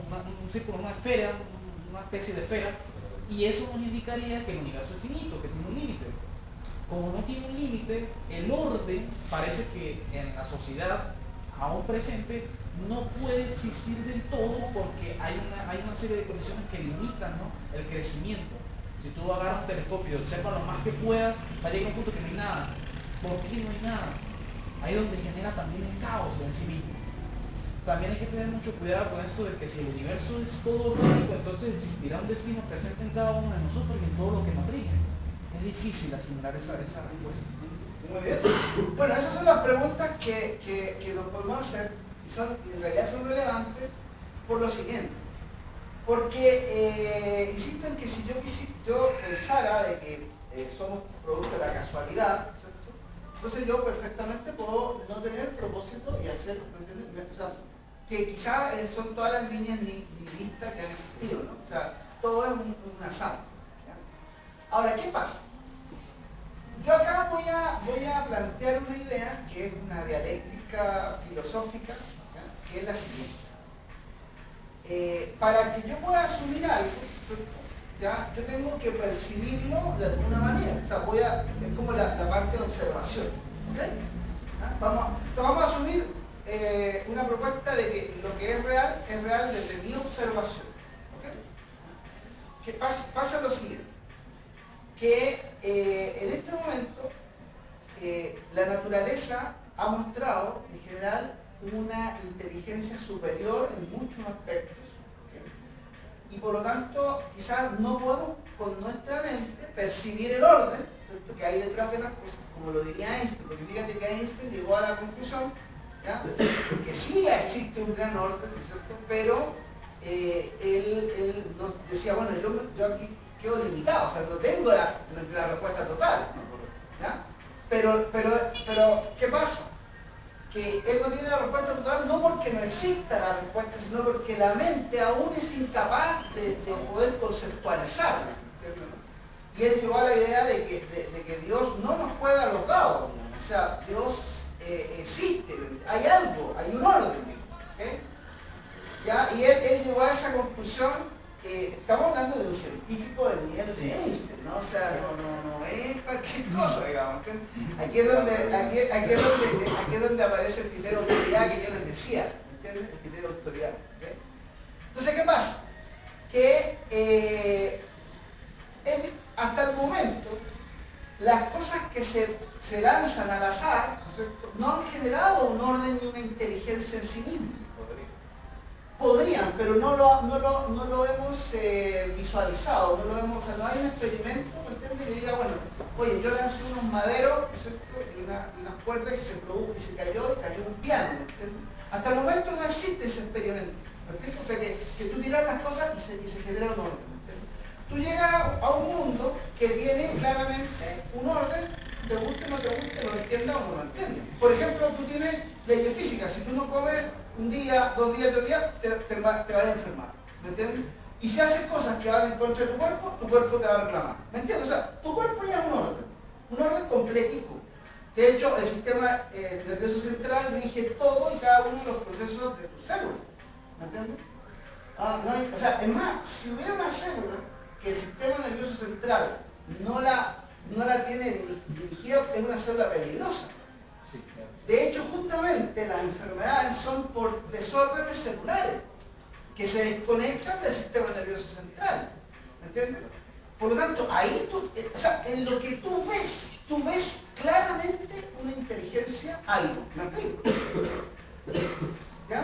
un círculo, una esfera, una especie de esfera, y eso nos indicaría que el universo es finito, que tiene un límite. Como no tiene un límite, el orden parece que en la sociedad aún presente no puede existir del todo porque hay una serie de condiciones que limitan, ¿no? el crecimiento. Si tú agarras un telescopio y observas lo más que puedas, va a llegar a un punto que no hay nada. ¿Por qué no hay nada? Ahí es donde genera también el caos en sí mismo. También hay que tener mucho cuidado con esto de que si el universo es todo orgánico, entonces existirá un destino presente en cada uno de nosotros y en todo lo que nos rige. Es difícil asimilar esa respuesta. Muy bien. Bueno, esas son las preguntas que nos podemos hacer y en realidad son relevantes por lo siguiente. Porque insisto en que si yo pensara de que somos producto de la casualidad, ¿cierto? Entonces yo perfectamente puedo no tener propósito y hacer, ¿me entiendes? O sea, que quizás son todas las líneas nihilistas que han existido, ¿no? O sea, todo es un azar. ¿Ya? Ahora, ¿qué pasa? Yo acá voy a plantear una idea que es una dialéctica filosófica, ¿ya? Que es la siguiente. Para que yo pueda asumir algo, ¿ya? Yo tengo que percibirlo de alguna manera. O sea, es como la parte de observación. ¿Okay? ¿Ya? Vamos a asumir una propuesta de que lo que es real desde mi observación. ¿Okay? Que pasa lo siguiente, que en este momento la naturaleza ha mostrado en general una inteligencia superior en muchos aspectos, ¿okay? Y por lo tanto quizás no podemos con nuestra mente percibir el orden, ¿cierto?, que hay detrás de las cosas, como lo diría Einstein, porque fíjate que Einstein llegó a la conclusión, ¿ya?, de que sí existe un gran orden, ¿cierto?, pero él nos decía, bueno, yo aquí quedo limitado, o sea, no tengo la respuesta total, ¿ya? Pero ¿qué pasa? Que él no tiene la respuesta total no porque no exista la respuesta, sino porque la mente aún es incapaz de poder conceptualizarla, ¿entiendes? Y él llegó a la idea de que Dios no nos juega los dados, ¿no? O sea, Dios existe, hay algo, hay un orden, ¿okay? ¿Ya? Y él llegó a esa conclusión. Estamos hablando de un científico del nivel de Einstein, ¿no? O sea, no es cualquier cosa, digamos. Aquí es donde aparece el criterio de autoridad que yo les decía, ¿entiendes? El criterio de autoridad. ¿Okay? Entonces, ¿qué pasa? Que hasta el momento, las cosas que se lanzan al azar, ¿no es cierto?, no han generado un orden y una inteligencia en sí mismos. Podrían, pero no lo hemos visualizado, no hay un experimento, ¿me entiendes?, que diga, bueno, oye, yo lancé unos maderos, ¿cierto?, y unas cuerdas y se cayó un piano, ¿me entiendes? Hasta el momento no existe ese experimento, ¿me entiendes? O sea, que tú tiras las cosas y se genera un orden, ¿me entiendes? Tú llegas a un mundo que tiene claramente un orden te guste o no te guste, lo entiendas o no lo entiendas. Por ejemplo, tú tienes leyes físicas. Si tú no comes un día, 2 días, 3 días, te vas a enfermar. ¿Me entiendes? Y si haces cosas que van en contra de tu cuerpo te va a reclamar. ¿Me entiendes? O sea, tu cuerpo ya es un orden completico. De hecho, el sistema nervioso central rige todo y cada uno de los procesos de tu célula. ¿Me entiendes? O sea, es más, si hubiera una célula que el sistema nervioso central no la tiene dirigida, es una célula peligrosa. Sí, claro. De hecho, justamente las enfermedades son por desórdenes celulares que se desconectan del sistema nervioso central. ¿Me entiendes? Por lo tanto, ahí o sea, en lo que tú ves claramente una inteligencia algo. ¿Me explico? ¿Ya?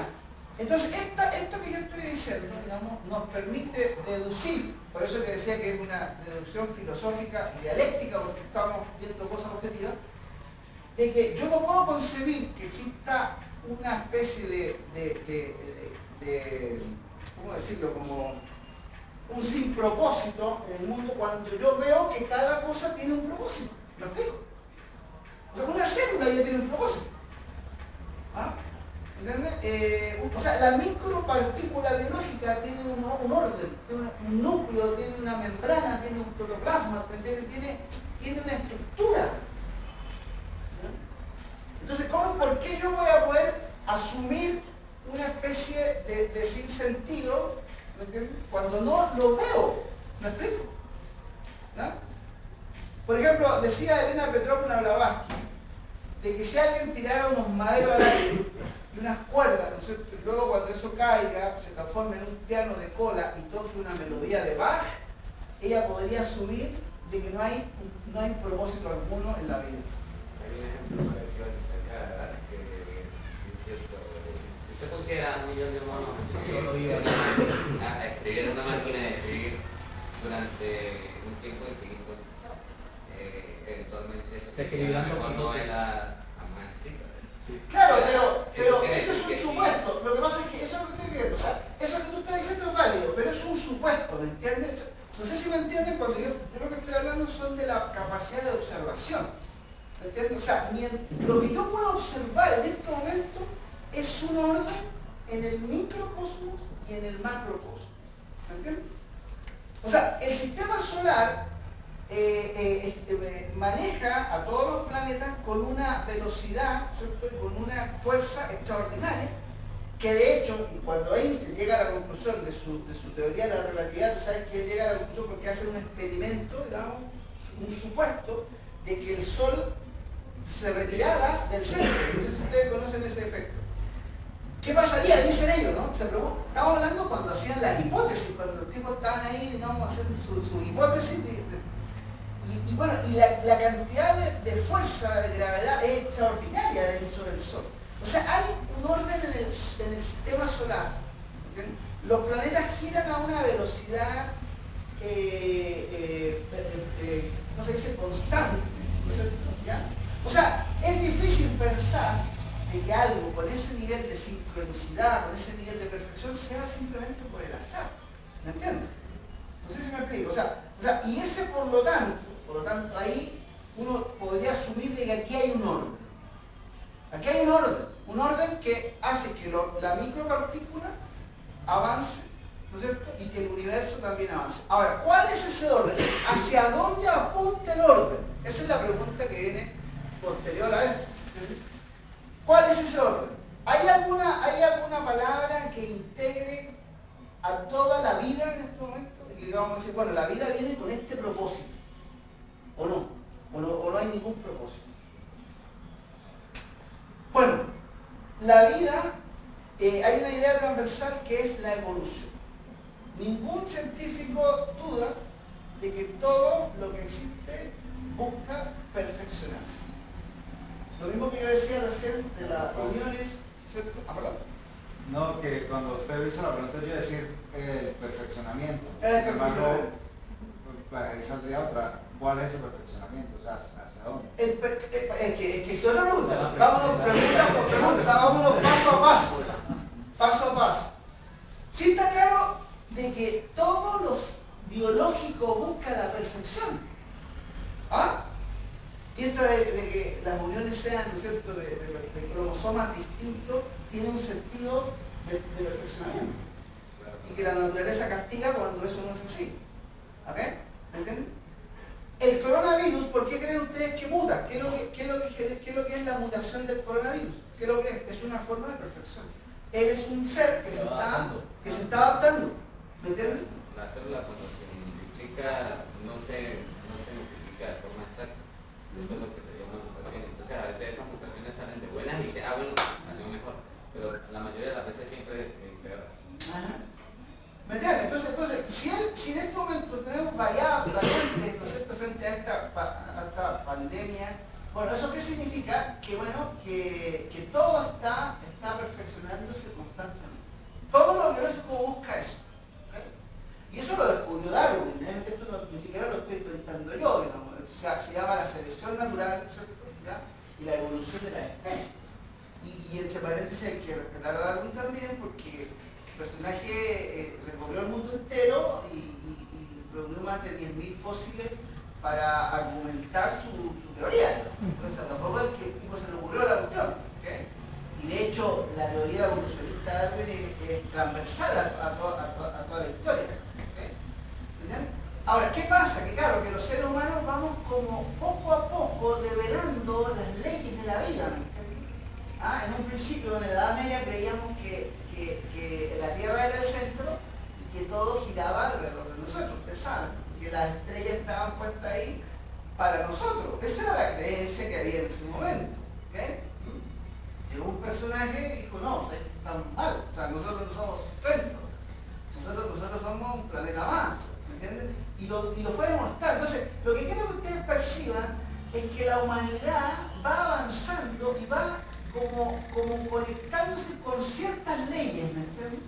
Entonces, esto que yo estoy diciendo, digamos, nos permite deducir, por eso que decía que es una deducción filosófica y dialéctica, porque estamos viendo cosas objetivas, de que yo no puedo concebir que exista una especie de ¿cómo decirlo? Como un sin propósito en el mundo cuando yo veo que cada cosa tiene un propósito. ¿Me explico? O sea, una célula ya tiene un propósito. ¿Ah? ¿Entiendes? O sea, la micropartícula biológica tiene un orden, tiene un núcleo, tiene una membrana, tiene un protoplasma, ¿entiendes? Tiene una estructura. ¿No? Entonces, ¿por qué yo voy a poder asumir una especie de sinsentido, ¿me entiendes? Cuando no lo veo? ¿Me explico? ¿No? Por ejemplo, decía Elena Petrovna Blavatsky de que si alguien tirara unos maderos al aire y unas cuerdas, ¿no es cierto? Y luego cuando eso caiga, se transforme en un piano de cola y toque una melodía de Bach, ella podría asumir de que no hay propósito alguno en la vida. Hay un ejemplo parecido al que ¿verdad? Que dice esto, si usted pusiera 1 millón de monos a escribir en una máquina de escribir durante un tiempo infinito, eventualmente Equilibrando con con novela manuscrita. Sí. Claro, pero eso es un supuesto. Lo que pasa es que eso es lo que estoy viendo. O sea, eso que tú estás diciendo es válido, pero es un supuesto, ¿me entiendes? No sé si me entienden cuando yo lo que estoy hablando son de la capacidad de observación. ¿Me entiendes? O sea, lo que yo puedo observar en este momento es un orden en el microcosmos y en el macrocosmos. ¿Me entiendes? O sea, el sistema solar maneja a todos los planetas con una velocidad, ¿cierto? Con una fuerza extraordinaria, que de hecho, y cuando Einstein llega a la conclusión de su teoría de la relatividad, ¿sabes que él llega a la conclusión porque hace un experimento, digamos, un supuesto de que el Sol se retirara del centro? No sé si ustedes conocen ese efecto. ¿Qué pasaría? Dicen ellos, ¿no? Se preguntan. Estamos hablando cuando hacían las hipótesis, cuando los tipos estaban ahí, digamos, haciendo su hipótesis. Y bueno, y la cantidad de fuerza, de gravedad es extraordinaria dentro del Sol. O sea, hay un orden en el sistema solar. ¿Entiendes? Los planetas giran a una velocidad, ¿cómo se dice? Constante. ¿No es cierto? ¿Ya? O sea, es difícil pensar de que algo con ese nivel de sincronicidad, con ese nivel de perfección, sea simplemente por el azar. ¿Me entiendes? No sé si me explico. O sea, y ese por lo tanto, ahí uno podría asumir de que aquí hay un orden. Aquí hay un orden que hace que la micropartícula avance, ¿no es cierto? Y que el universo también avance. Ahora, ¿cuál es ese orden? ¿Hacia dónde apunta el orden? Esa es la pregunta que viene posterior a esto. ¿Cuál es ese orden? ¿Hay alguna palabra que integre a toda la vida en este momento? Que vamos a decir, bueno, la vida viene con este propósito. ¿O no? ¿O no hay ningún propósito? Bueno, la vida, hay una idea transversal que es la evolución. Ningún científico duda de que todo lo que existe busca perfeccionarse. Lo mismo que yo decía recién de las uniones, ¿cierto? ¿Perdón? No, que cuando usted hizo la pregunta yo iba a decir perfeccionamiento. El Sin embargo, perfeccionamiento. para ahí saldría otra. ¿Cuál es ese perfeccionamiento? O sea, ¿hacia dónde? Es que es otra pregunta. Vámonos pregunta por pregunta, o sea, vámonos paso a paso. Paso a paso. Sí está claro de que todos los biológicos buscan la perfección. ¿Ah? Y esta de que las uniones sean, ¿no es cierto?, de cromosomas distintos, tiene un sentido de perfeccionamiento. Y que la naturaleza castiga cuando eso no es así. ¿Ok? ¿Me entienden? El coronavirus, ¿por qué creen ustedes que muta? ¿Qué es lo que es la mutación del coronavirus? ¿Qué es lo que es? Es una forma de perfección. Él es un ser que se está adaptando. ¿Me entiendes? La célula cuando se multiplica no se multiplica de forma exacta. Eso es lo que se llama mutación. Entonces a veces esas mutaciones salen de buenas y dicen, bueno, salió mejor. Pero la mayoría de las veces siempre peor. ¿Me entiendes? Entonces si en este momento tenemos variantes, ¿no es cierto?, frente a esta pandemia, bueno, ¿eso qué significa? Que bueno, que todo está perfeccionándose constantemente. Todo lo biológico busca eso. ¿Okay? Y eso lo descubrió Darwin, ¿eh? Esto ni siquiera lo estoy inventando yo, digamos. Se llama la selección natural, ¿cierto? ¿Ya? Y la evolución de las especies. Y entre paréntesis hay que respetar a Darwin también, porque el personaje recorrió el mundo entero y reunió más de 10.000 fósiles para argumentar su teoría. Entonces tampoco es que el tipo se le ocurrió la cuestión. ¿Okay? Y de hecho la teoría evolucionista de Darwin es transversal a toda la historia. ¿Okay? ¿Entienden? Ahora, ¿qué pasa? Que claro, que los seres humanos vamos como poco a poco develando las leyes de la vida. En un principio, en la Edad Media, creíamos que la Tierra era el centro y que todo giraba alrededor de nosotros, ustedes saben, que las estrellas estaban puestas ahí para nosotros. Esa era la creencia que había en ese momento. ¿Okay? Llegó un personaje y dijo, no, o sea, están mal, o sea, nosotros no somos centro, nosotros somos un planeta más, ¿me entienden? Y lo fue demostrado. Entonces, lo que quiero que ustedes perciban es que la humanidad va avanzando y va como conectándose con ciertas leyes, ¿me entienden?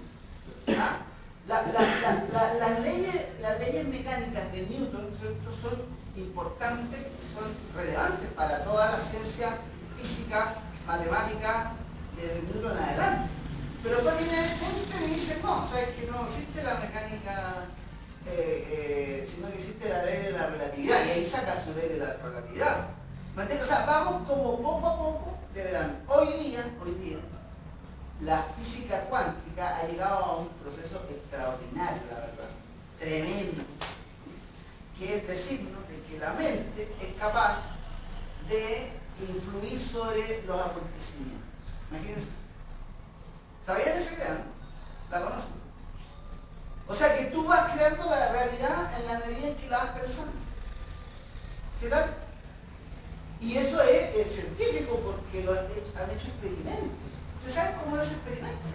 Las leyes mecánicas de Newton, ¿cierto?, son importantes, son relevantes para toda la ciencia física, matemática, desde Newton en adelante. Pero porque Einstein dice, no, sabes que no existe la mecánica, sino que existe la ley de la relatividad, y ahí saca su ley de la relatividad. ¿Me entiendes? O sea, vamos como poco a poco develando. Hoy día, la física cuántica ha llegado a un proceso extraordinario, la verdad, tremendo, que es decirnos de que la mente es capaz de influir sobre los acontecimientos. Imagínense. ¿Sabían esa idea? ¿La conocen? O sea que tú vas creando la realidad en la medida en que la vas pensando. ¿Qué tal? Y eso es científico porque han hecho experimentos. ¿Ustedes saben cómo es ese experimento?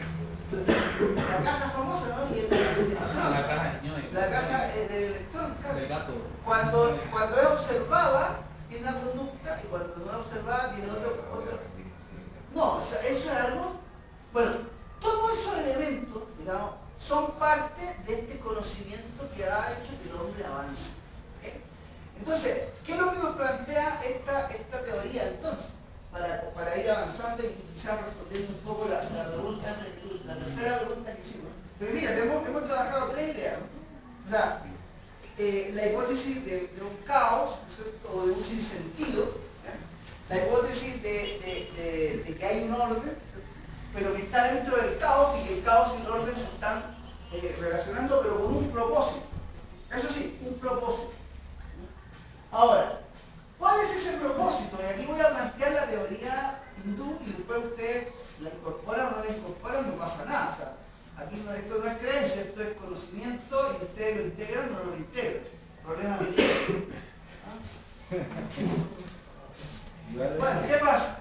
La caja famosa, ¿no? Y el electrón. La caja de ñoño. La caja del electrón, claro. Del gato. Cuando es observada, tiene una conducta, y cuando no es observada, tiene otra. No, o sea, eso es algo. Bueno, todos esos elementos, digamos, son parte de este conocimiento que ha hecho que el hombre avance. ¿Okay? Entonces, ¿qué es lo que nos plantea esta teoría entonces? Para ir avanzando y quizás respondiendo un poco la pregunta, la tercera pregunta que hicimos. Pero mira, hemos trabajado tres ideas, ¿no? O sea, la hipótesis de un caos, ¿cierto?, o de un sinsentido, ¿eh? La hipótesis de que hay un orden, ¿cierto?, pero que está dentro del caos y que el caos y el orden se están relacionando, pero con un propósito. Eso sí, un propósito. Ahora, ¿cuál es ese propósito? Y aquí voy a plantear la teoría hindú y después ustedes la incorporan o no la incorporan, no pasa nada. O sea, aquí esto no es creencia, esto es conocimiento y ustedes lo integran o no lo integran. El problema es que... Bueno, ¿qué pasa?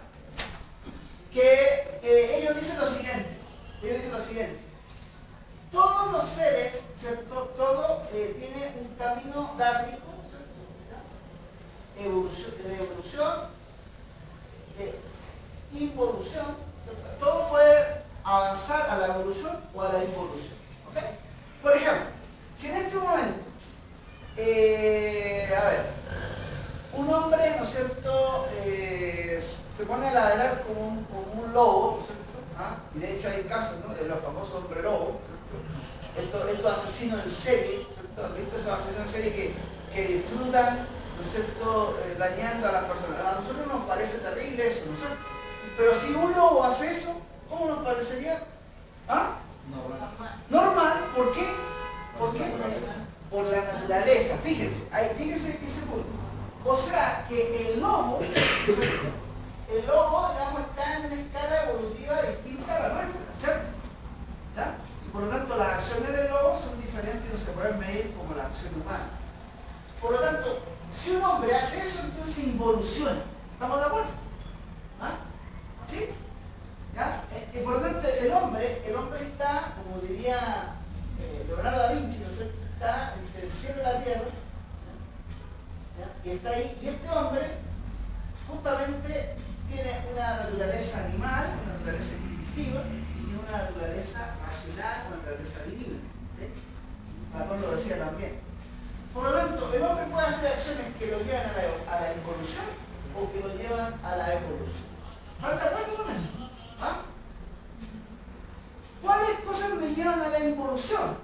Que ellos dicen lo siguiente. Todos los seres, ¿cierto? Todo tiene un camino dármico, de evolución, de involución, ¿cierto? Todo puede avanzar a la evolución o a la involución. ¿Okay? Por ejemplo, si en este momento, un hombre, ¿no es cierto?, se pone a ladrar como un lobo, ¿no es cierto? Y de hecho hay casos, ¿no?, de los famosos hombres lobos, ¿cierto? Estos asesinos en serie, ¿cierto? Estos asesinos en serie que disfrutan, ¿no ¿no es cierto?, dañando a las personas. A nosotros nos parece terrible eso, ¿no es cierto? Pero si un lobo hace eso, ¿cómo nos parecería? ¿Ah? Normal. ¿Por qué? ¿Por qué? Por la naturaleza. Fíjense que ese punto. O sea, que el lobo, digamos, está en una escala evolutiva distinta a la nuestra, ¿cierto? ¿Ya? Y por lo tanto, las acciones del lobo son diferentes y no se pueden medir como la acción humana. Por lo tanto, si un hombre hace eso, entonces involuciona. ¿Estamos de acuerdo? ¿Ah? ¿Sí? ¿Ya? Y por lo tanto, el hombre está, como diría Leonardo da Vinci, ¿no es cierto?, está entre el cielo y la tierra, ¿ya? Y está ahí, y este hombre justamente tiene una naturaleza animal, una naturaleza instintiva, y tiene una naturaleza racional, una naturaleza divina. ¿Sí? Platón lo decía también. Por lo tanto, el hombre puede hacer acciones que lo llevan a la involución o que lo llevan a la evolución. ¿Están de acuerdo con eso? ¿Ah? ¿Cuáles cosas me llevan a la involución?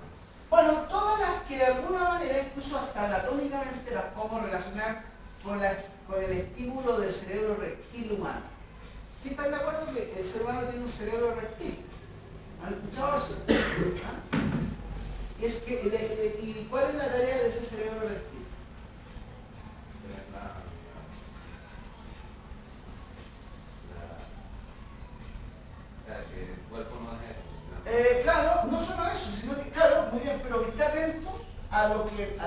Bueno, todas las que de alguna manera, incluso hasta anatómicamente, las podemos relacionar con el estímulo del cerebro reptil humano. ¿Sí están de acuerdo que el ser humano tiene un cerebro reptil? ¿Han escuchado eso? ¿Ah? ¿Y cuál es la tarea de ese cerebro reptil? O sea, que el cuerpo no deje de funcionar. Claro, no solo eso, sino que, claro, muy bien, pero que esté atento a lo que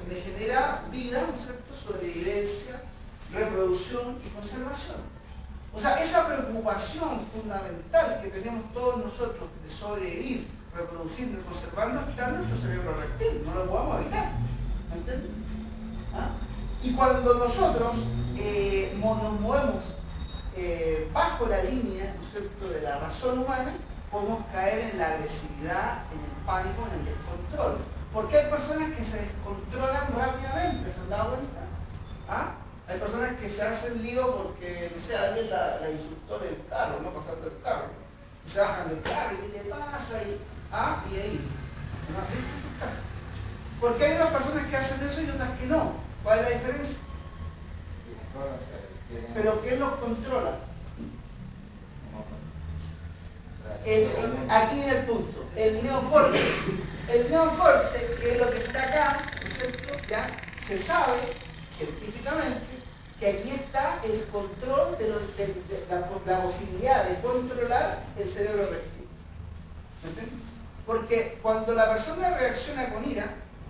me genera vida, ¿no es cierto?, sobrevivencia, reproducción y conservación. O sea, esa preocupación fundamental que tenemos todos nosotros de sobrevivir, reproducirnos y conservarnos está en nuestro cerebro reptil, no lo podemos evitar. ¿Entiendes? ¿Ah? Y cuando nosotros nos movemos bajo la línea, ¿no es cierto?, de la razón humana, podemos caer en la agresividad, en el pánico, en el descontrol. Porque hay personas que se descontrolan rápidamente, ¿se han dado cuenta? ¿Ah? Hay personas que se hacen lío porque, no sé, alguien la insultó del carro, no pasando el carro. Y se bajan del carro, ¿y qué te pasa? Y ahí, ¿no has visto ese caso? Porque hay unas personas que hacen eso y otras que no. ¿Cuál es la diferencia? Pero ¿quién los controla? Aquí viene el punto. El neocorte. El neocorte, que es lo que está acá, ¿no es cierto? Ya se sabe científicamente que aquí está el control de la posibilidad de controlar el cerebro reptil. ¿Me entiendes? Porque cuando la persona reacciona con ira,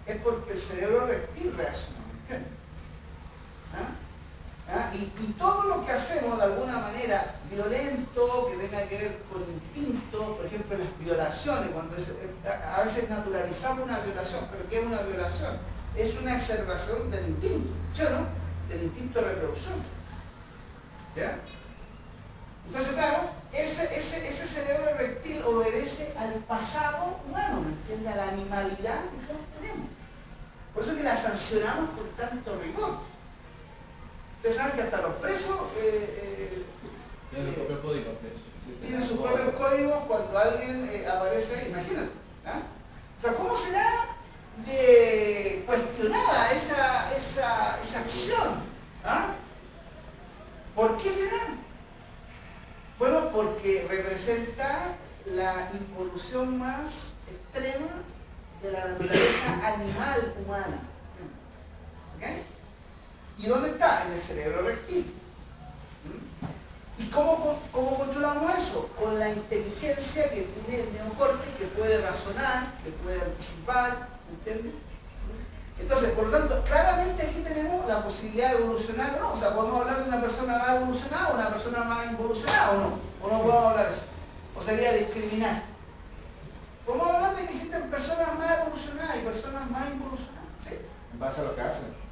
es porque el cerebro reptil reacciona. ¿Me entiendes? ¿Ah? Y todo lo que hacemos de alguna manera violento, que tenga que ver con instinto, por ejemplo las violaciones, cuando a veces naturalizamos una violación, pero ¿qué es una violación? Es una exacerbación del instinto, ¿sí o no? Del instinto de reproducción. ¿Ya? Entonces, claro, ese cerebro reptil obedece al pasado humano, ¿me entiende? A la animalidad que todos tenemos. Por eso es que la sancionamos con tanto rigor. Ustedes saben que hasta los presos tienen su propio código. Tienen su propio código cuando alguien aparece, imagínate. ¿Ah? O sea, ¿cómo será de cuestionada esa acción? ¿Ah? ¿Por qué será? Bueno, porque representa la involución más extrema de la naturaleza animal humana. ¿Ok? ¿Y dónde está? En el cerebro reptil. ¿Y cómo controlamos eso? Con la inteligencia que tiene el neocorte, que puede razonar, que puede anticipar, ¿entiendes? Entonces, por lo tanto, claramente aquí tenemos la posibilidad de evolucionar, ¿no? O sea, podemos hablar de una persona más evolucionada o una persona más involucionada, ¿o no? ¿O no podemos hablar de eso? ¿O sería discriminar? Podemos hablar de que existen personas más evolucionadas y personas más involucionadas, ¿sí? En base a lo que hacen.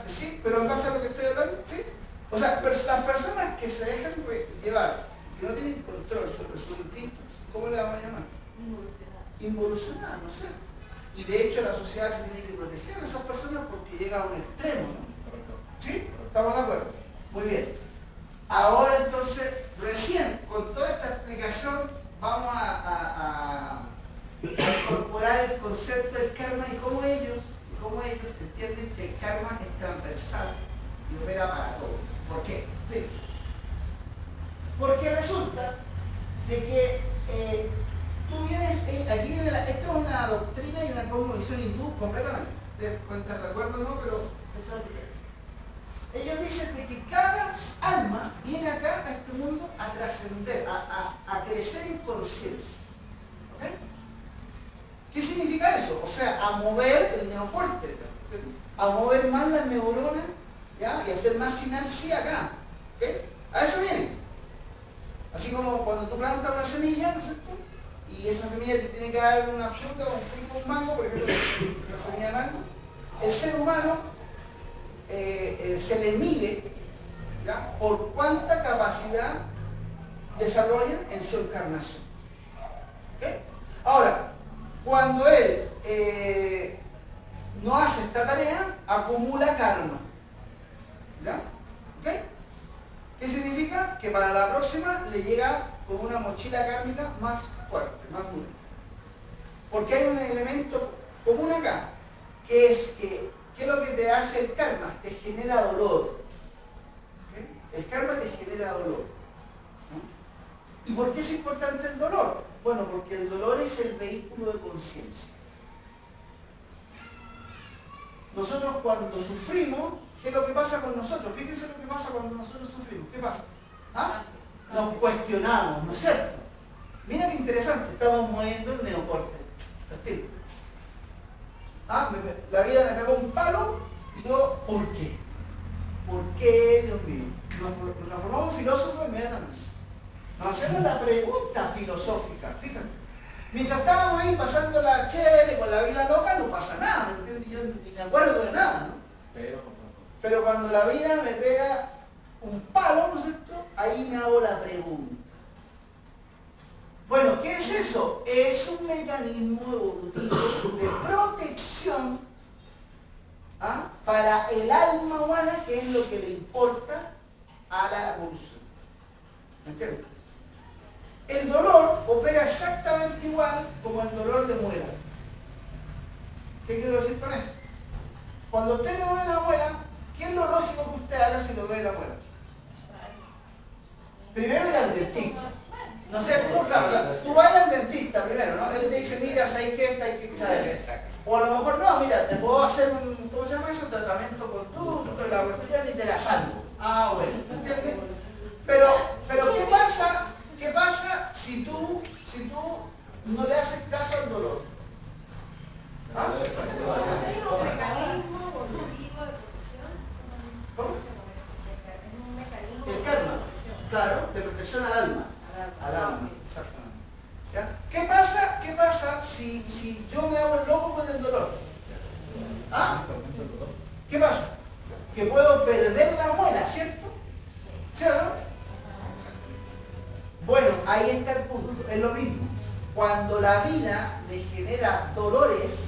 Sí, pero en base a lo que estoy hablando, ¿sí? O sea, las personas que se dejan llevar, que no tienen control sobre sus instintos, ¿cómo le vamos a llamar? Involucionadas, ¿no es cierto? Y de hecho la sociedad se tiene que proteger de esas personas porque llega a un extremo, ¿no? ¿Sí? ¿Estamos de acuerdo? Muy bien. Ahora entonces, recién, con toda esta explicación, vamos a incorporar el concepto del karma y cómo ellos entienden que el karma es transversal. universal y opera para todo. ¿Por qué? Fíjense. Porque resulta de que tú vienes, aquí viene esto es una doctrina y una cosmovisión hindú completamente. Pueden estar de acuerdo o no, pero eso es lo que ellos dicen de que cada alma viene acá a este mundo a trascender, a crecer en conciencia. ¿Okay? ¿Qué significa eso? O sea, a mover el neocorte, a mover más las neuronas, ¿ya? Y hacer más sinapsis acá. ¿Okay? A eso viene. Así como cuando tú plantas una semilla, ¿no es cierto? Y esa semilla te tiene que dar una fruta, un mango, por ejemplo, una semilla de mango. El ser humano se le mide, ¿ya? Por cuánta capacidad desarrolla en su encarnación. ¿Okay? Ahora, cuando él no hace esta tarea, acumula karma. ¿Ya? ¿Okay? ¿Qué significa? Que para la próxima le llega con una mochila kármica más fuerte, más dura. Porque hay un elemento común acá, que es que ¿qué es lo que te hace el karma? Te genera dolor. ¿Okay? El karma te genera dolor. ¿No? ¿Y por qué es importante el dolor? Bueno, porque el dolor es el vehículo de conciencia. Nosotros cuando sufrimos, ¿qué es lo que pasa con nosotros? Fíjense lo que pasa cuando nosotros sufrimos. ¿Qué pasa? ¿Ah? Nos cuestionamos, ¿no es cierto? Mira qué interesante, estamos moviendo el neocorte. ¿Ah? La vida me pegó un palo y yo, ¿por qué? ¿Por qué, Dios mío? Nos transformamos en filósofos inmediatamente. Nos hacemos la pregunta filosófica, fíjate. Mientras estábamos ahí pasando la chévere con la vida loca, no pasa nada, ¿me entiendes? Yo ni me acuerdo de nada, ¿no? Pero cuando la vida me pega un palo, ¿no es cierto? Ahí me hago la pregunta. Bueno, ¿qué es eso? Es un mecanismo evolutivo de protección, ¿ah? Para el alma humana, que es lo que le importa a la evolución. ¿Me entiendes? El dolor opera exactamente igual como el dolor de muela. ¿Qué quiero decir con esto? Cuando usted le duele la muela, ¿qué es lo lógico que usted haga si le duele la muela? Primero ir al dentista. No sé, tú vas al dentista primero, ¿no? Él te dice, mira, ¿sabes qué? Esta hay que echar. O a lo mejor no, mira, te puedo hacer un, ¿cómo se llama eso? Tratamiento conducto, la cuestión y te la salvo. Ah, bueno, ¿entiendes? Pero ¿qué pasa si tú no le haces caso al dolor? ¿Ah? Un mecanismo evolutivo de protección. ¿Cómo? Un mecanismo El karma, de protección. claro, de protección al alma. Al alma, exactamente. ¿Ya? ¿Qué pasa si yo me hago el loco con el dolor? ¿Ah? ¿Qué pasa? Que puedo perder la muela, ¿cierto? ¿Cierto? Bueno, ahí está el punto, es lo mismo. Cuando la vida me genera dolores,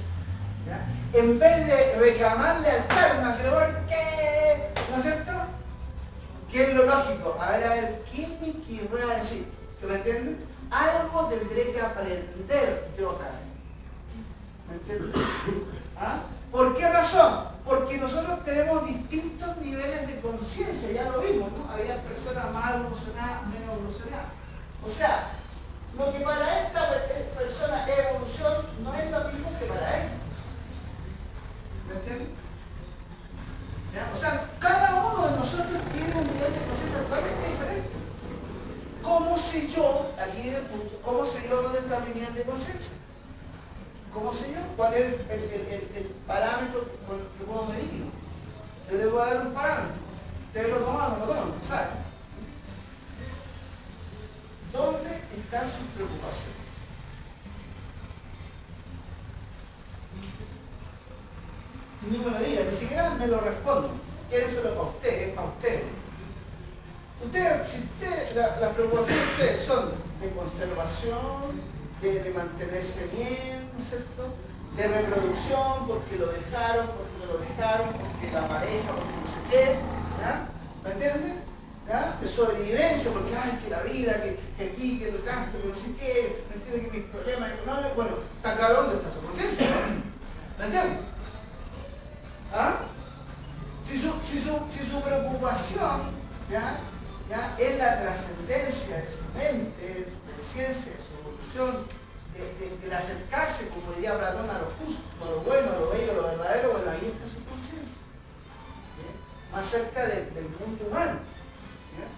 ¿ya? En vez de reclamarle al karma, ¿por qué? ¿No es cierto? ¿Qué es lo lógico? A ver, ¿qué me querrá decir? ¿Me entiendes? Algo tendré que aprender yo también. ¿Me entiendes? ¿Ah? ¿Por qué razón? Porque nosotros tenemos distintos niveles de conciencia, ya lo vimos, ¿no? Había personas más evolucionadas, menos evolucionadas. O sea, lo que para esta persona es evolución no es lo mismo que para esta. ¿Me entiendes? ¿Ya? O sea, cada uno de nosotros tiene un nivel de conciencia totalmente diferente. ¿Cómo sé yo, aquí viene el punto, cómo sé yo dónde está mi nivel de conciencia? ¿Cómo sé yo? ¿Cuál es el parámetro con el que puedo medirlo? Yo le voy a dar un parámetro. Ustedes lo toman o no lo toman, ¿saben? ¿Dónde están sus preocupaciones? Ni me lo digan, ni siquiera me lo respondo. Quédenselo para ustedes, para ustedes. Las preocupaciones de ustedes son de conservación, de mantenerse bien, ¿no es cierto? De reproducción, porque lo dejaron, porque la pareja, porque no sé qué, ¿ya? ¿Me entienden? ¿Ya? De sobrevivencia, porque ay, que la vida, que aquí, que el gasto, que no sé qué, ¿me entienden? Que mis problemas económicos, bueno, está claro dónde está su conciencia, ¿no? ¿Me entienden? ¿Ah? Si pertenece, como diría Platón, a lo justo, a lo bueno, a lo bello, a lo verdadero, bueno, ahí está su conciencia. Más cerca del mundo humano. ¿Ya?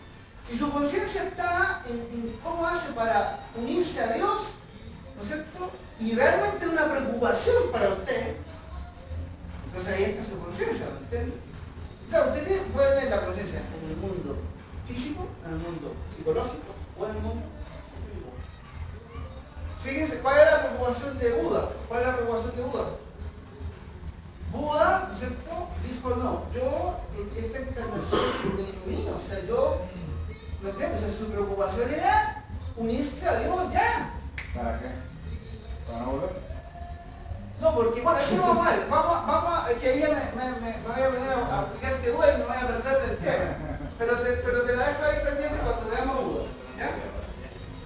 Si su conciencia está en cómo hace para unirse a Dios, ¿no es cierto? Y realmente una preocupación para usted, entonces ahí está su conciencia, ¿me entiende? O sea, usted puede tener la conciencia en el mundo físico, en el mundo psicológico o en el mundo espiritual. Fíjense, ¿cuál era la preocupación de Buda? ¿Cuál era la preocupación de Buda? Buda, ¿no es cierto?, dijo, no, yo esta encarnación me ilumino, o sea, yo, ¿me entiendes? O sea, su preocupación era unirse a Dios ya. ¿Para qué? ¿Para no volver? No, porque bueno, eso no va mal. Vamos, es que ahí me voy a venir a aplicar que Buda y me voy a perder del tema. Pero te la dejo ahí pendiente cuando veamos a Buda. ¿Ya?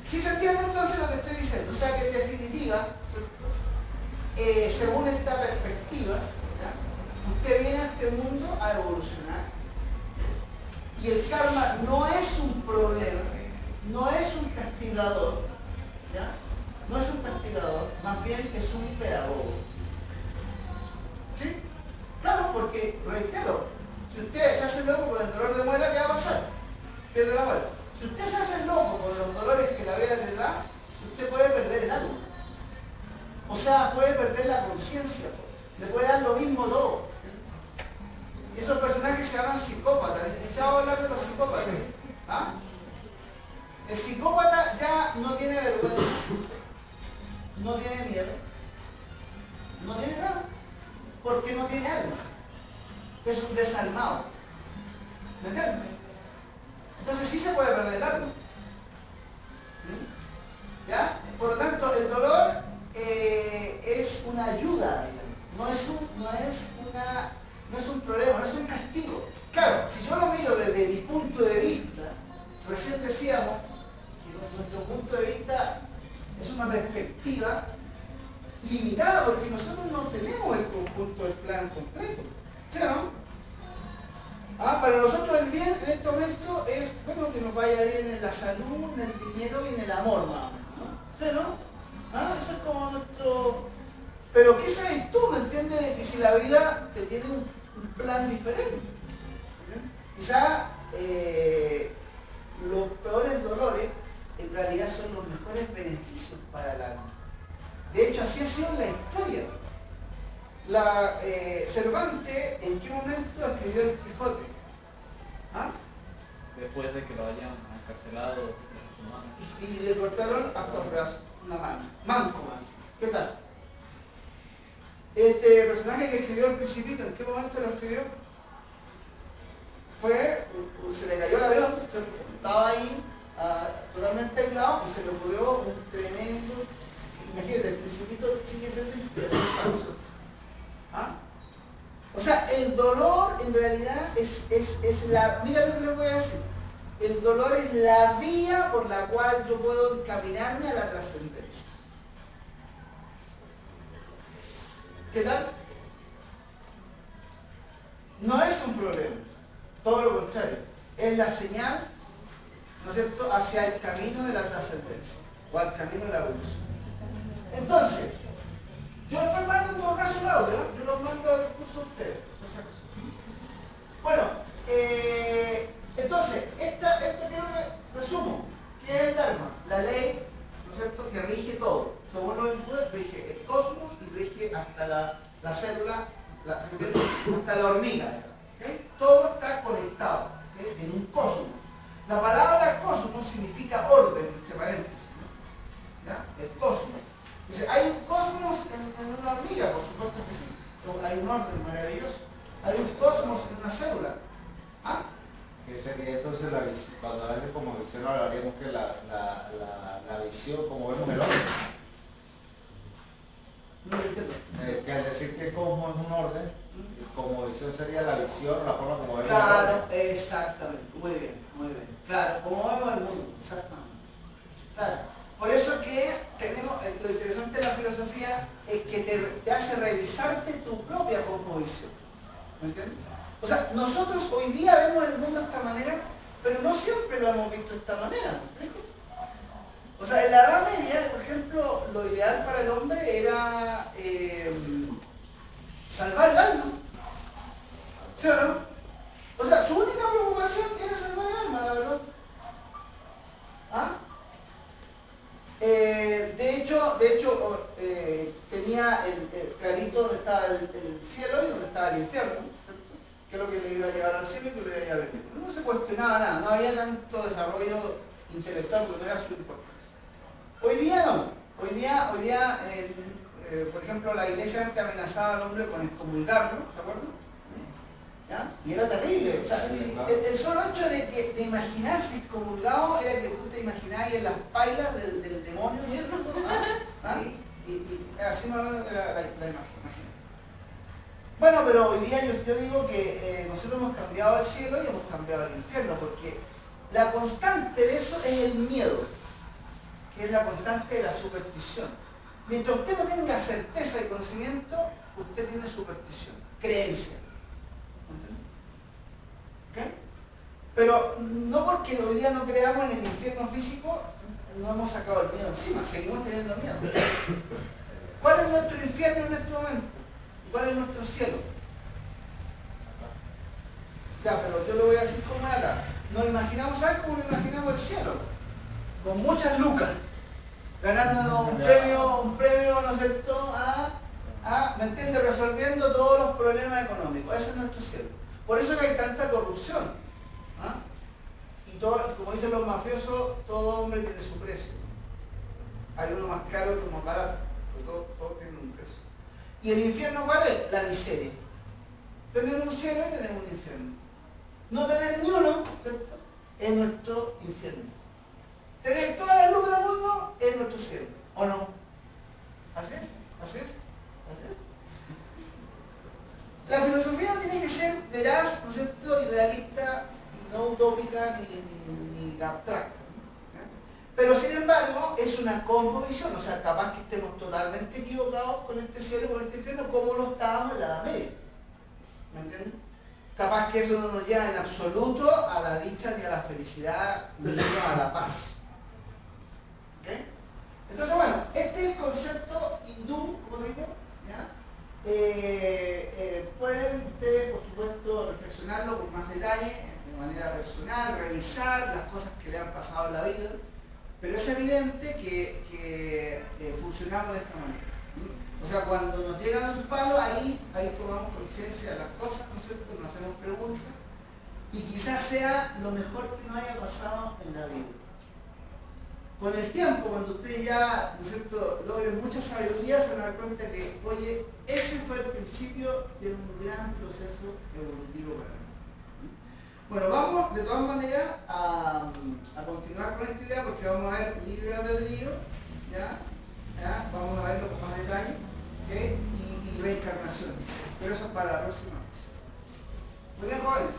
Si se entiende entonces lo que estoy diciendo, o sea que en definitiva, según esta perspectiva, ¿ya?, usted viene a este mundo a evolucionar. Y el karma no es un problema, no es un castigador, ¿ya? No es un castigador, más bien es un pedagogo. ¿Sí? Claro, porque, reitero, si usted se hace loco con el dolor de muela, ¿qué va a pasar? Pierde la muela. Si usted se hace loco con los dolores que la vida le da, usted puede perder el alma. O sea, puede perder la conciencia, le puede dar lo mismo todo. Y esos personajes se llaman psicópatas. ¿Han escuchado hablar de los psicópatas? ¿Ah? El psicópata ya no tiene vergüenza, no tiene miedo, no tiene nada, porque no tiene alma. Es un desalmado. ¿Me entiendes? Entonces sí se puede perder el alma. ¿Ya? Por lo tanto, el dolor es una ayuda, no es un problema, no es un castigo. Claro, si yo lo miro desde mi punto de vista, recién decíamos que nuestro punto de vista es una perspectiva limitada porque nosotros no tenemos el conjunto del plan completo. ¿Sí o no? Para nosotros el bien en este momento es, bueno, que nos vaya bien en la salud, en el dinero y en el amor, nada más, ¿no? ¿Sí o no? Eso es como nuestro... Pero ¿qué sabes tú, me entiendes, de que si la vida te tiene un plan diferente? Quizá los peores dolores en realidad son los mejores beneficios para el alma. De hecho, así ha sido en la historia. Cervantes, ¿en qué momento escribió el Quijote? Después de que lo hayan encarcelado los humanos. Y le cortaron hasta un brazo, una mano. Manco más. ¿Qué tal? Este personaje que escribió El Principito, ¿en qué momento lo escribió? Se le cayó el avión, estaba ahí totalmente aislado y se le ocurrió un tremendo... Imagínate, El Principito sigue siendo inspiración. O sea, el dolor en realidad es la... Mira lo que les voy a decir. El dolor es la vía por la cual yo puedo encaminarme a la trascendencia. ¿Qué tal? No es un problema, todo lo contrario, es la señal, ¿no es cierto?, hacia el camino de la trascendencia o al camino de la evolución. Entonces, yo después mando en todo caso el audio, ¿no? Yo los mando al curso a ustedes. Bueno, entonces, esto quiero que resumo. ¿Qué es el Dharma? La ley, ¿no es cierto?, que rige todo. Según los hindúes, rige el cosmos y rige hasta la célula, hasta la hormiga. ¿Okay? Todo está conectado, ¿okay?, en un cosmos. La palabra cosmos significa orden, entre paréntesis, ¿no? ¿Ya? El cosmos. Dice, ¿hay un cosmos en una hormiga? Por supuesto que sí. Hay un orden maravilloso. Hay un cosmos en una célula. ¿Qué sería entonces la visión? Cuando hablamos como visión hablaríamos que la visión como vemos el orden. No lo entiendo. Que al decir que cosmos es un orden, como visión sería la visión, la forma como vemos Claro, el orden. exactamente. Muy bien, muy bien. Claro, como vemos el mundo, exactamente. Claro. Por eso que tenemos, lo interesante de la filosofía es que te hace revisarte tu propia cosmovisión. ¿Me entiendes? O sea, nosotros hoy día vemos el mundo de esta manera, pero no siempre lo hemos visto de esta manera, ¿me explico? O sea, en la Edad Media, por ejemplo, lo ideal para el hombre era salvar el alma. ¿Sí o no? O sea, su única preocupación era salvar el alma, la verdad. ¿Ah? De hecho tenía clarito donde estaba el cielo y donde estaba el infierno, ¿cierto? Que es lo que le iba a llevar al cielo y que le iba a llevar al infierno. No se cuestionaba nada, no había tanto desarrollo intelectual porque no era su importancia. Hoy día no. Hoy día por ejemplo, la iglesia antes amenazaba al hombre con excomulgarlo, ¿se acuerdan? ¿Ya? Y era terrible. O sea, el solo hecho de imaginarse excomulgado era que tú te imaginabas en las pailas del demonio, ¿no es cierto? ¿Ah? Y así más o menos era la imagen. Bueno, pero hoy día yo digo que nosotros hemos cambiado el cielo y hemos cambiado el infierno, porque la constante de eso es el miedo, que es la constante de la superstición. Mientras usted no tenga certeza y conocimiento, usted tiene superstición, creencia. ¿Okay? Pero no porque hoy día no creamos en el infierno físico, no hemos sacado el miedo encima, seguimos teniendo miedo. ¿Cuál es nuestro infierno en este momento? ¿Y cuál es nuestro cielo? Ya, pero yo lo voy a decir como es acá. Nos imaginamos, ¿sabes cómo nos imaginamos el cielo? Con muchas lucas, ganándonos un premio, ¿no es cierto? ¿Me entiendes? Resolviendo todos los problemas económicos. Ese es nuestro cielo. Por eso que hay tanta corrupción. ¿Ah? Y como dicen los mafiosos, todo hombre tiene su precio. Hay uno más caro y otro más barato, pero todos tienen un precio. ¿Y el infierno cuál es? La miseria. Tenemos un cielo y tenemos un infierno. No tener ni uno, ¿cierto? Es nuestro infierno. Tener todas las luces del mundo es nuestro cielo, ¿o no? ¿Así es? ¿Así es? ¿Así es? La filosofía tiene que ser veraz, ¿no es cierto?, y realista, y no utópica ni abstracta. Pero sin embargo, es una composición, o sea, capaz que estemos totalmente equivocados con este cielo, con este infierno, como lo estábamos en la Edad Media. ¿Me entiendes? Capaz que eso no nos lleva en absoluto a la dicha, ni a la felicidad, ni a la paz. ¿Okay? Entonces, bueno, este es el concepto hindú, como digo, ¿ya? Pueden ustedes, por supuesto, reflexionarlo con más detalle, de manera personal, revisar las cosas que le han pasado en la vida, pero es evidente que funcionamos de esta manera. O sea, cuando nos llegan un palo, ahí tomamos conciencia de las cosas, ¿no es cierto? Nos hacemos preguntas, y quizás sea lo mejor que nos haya pasado en la vida. Con el tiempo, cuando ustedes ya, ¿no es cierto?, logren mucha sabiduría, se van a dar cuenta que, oye, ese fue el principio de un gran proceso evolutivo para mí. Bueno, vamos de todas maneras a continuar con esta idea, porque vamos a ver libre albedrío, ¿ya? Vamos a verlo con más detalle, ¿okay? Y reencarnación. Pero eso es para la próxima vez. Muy bien, jóvenes.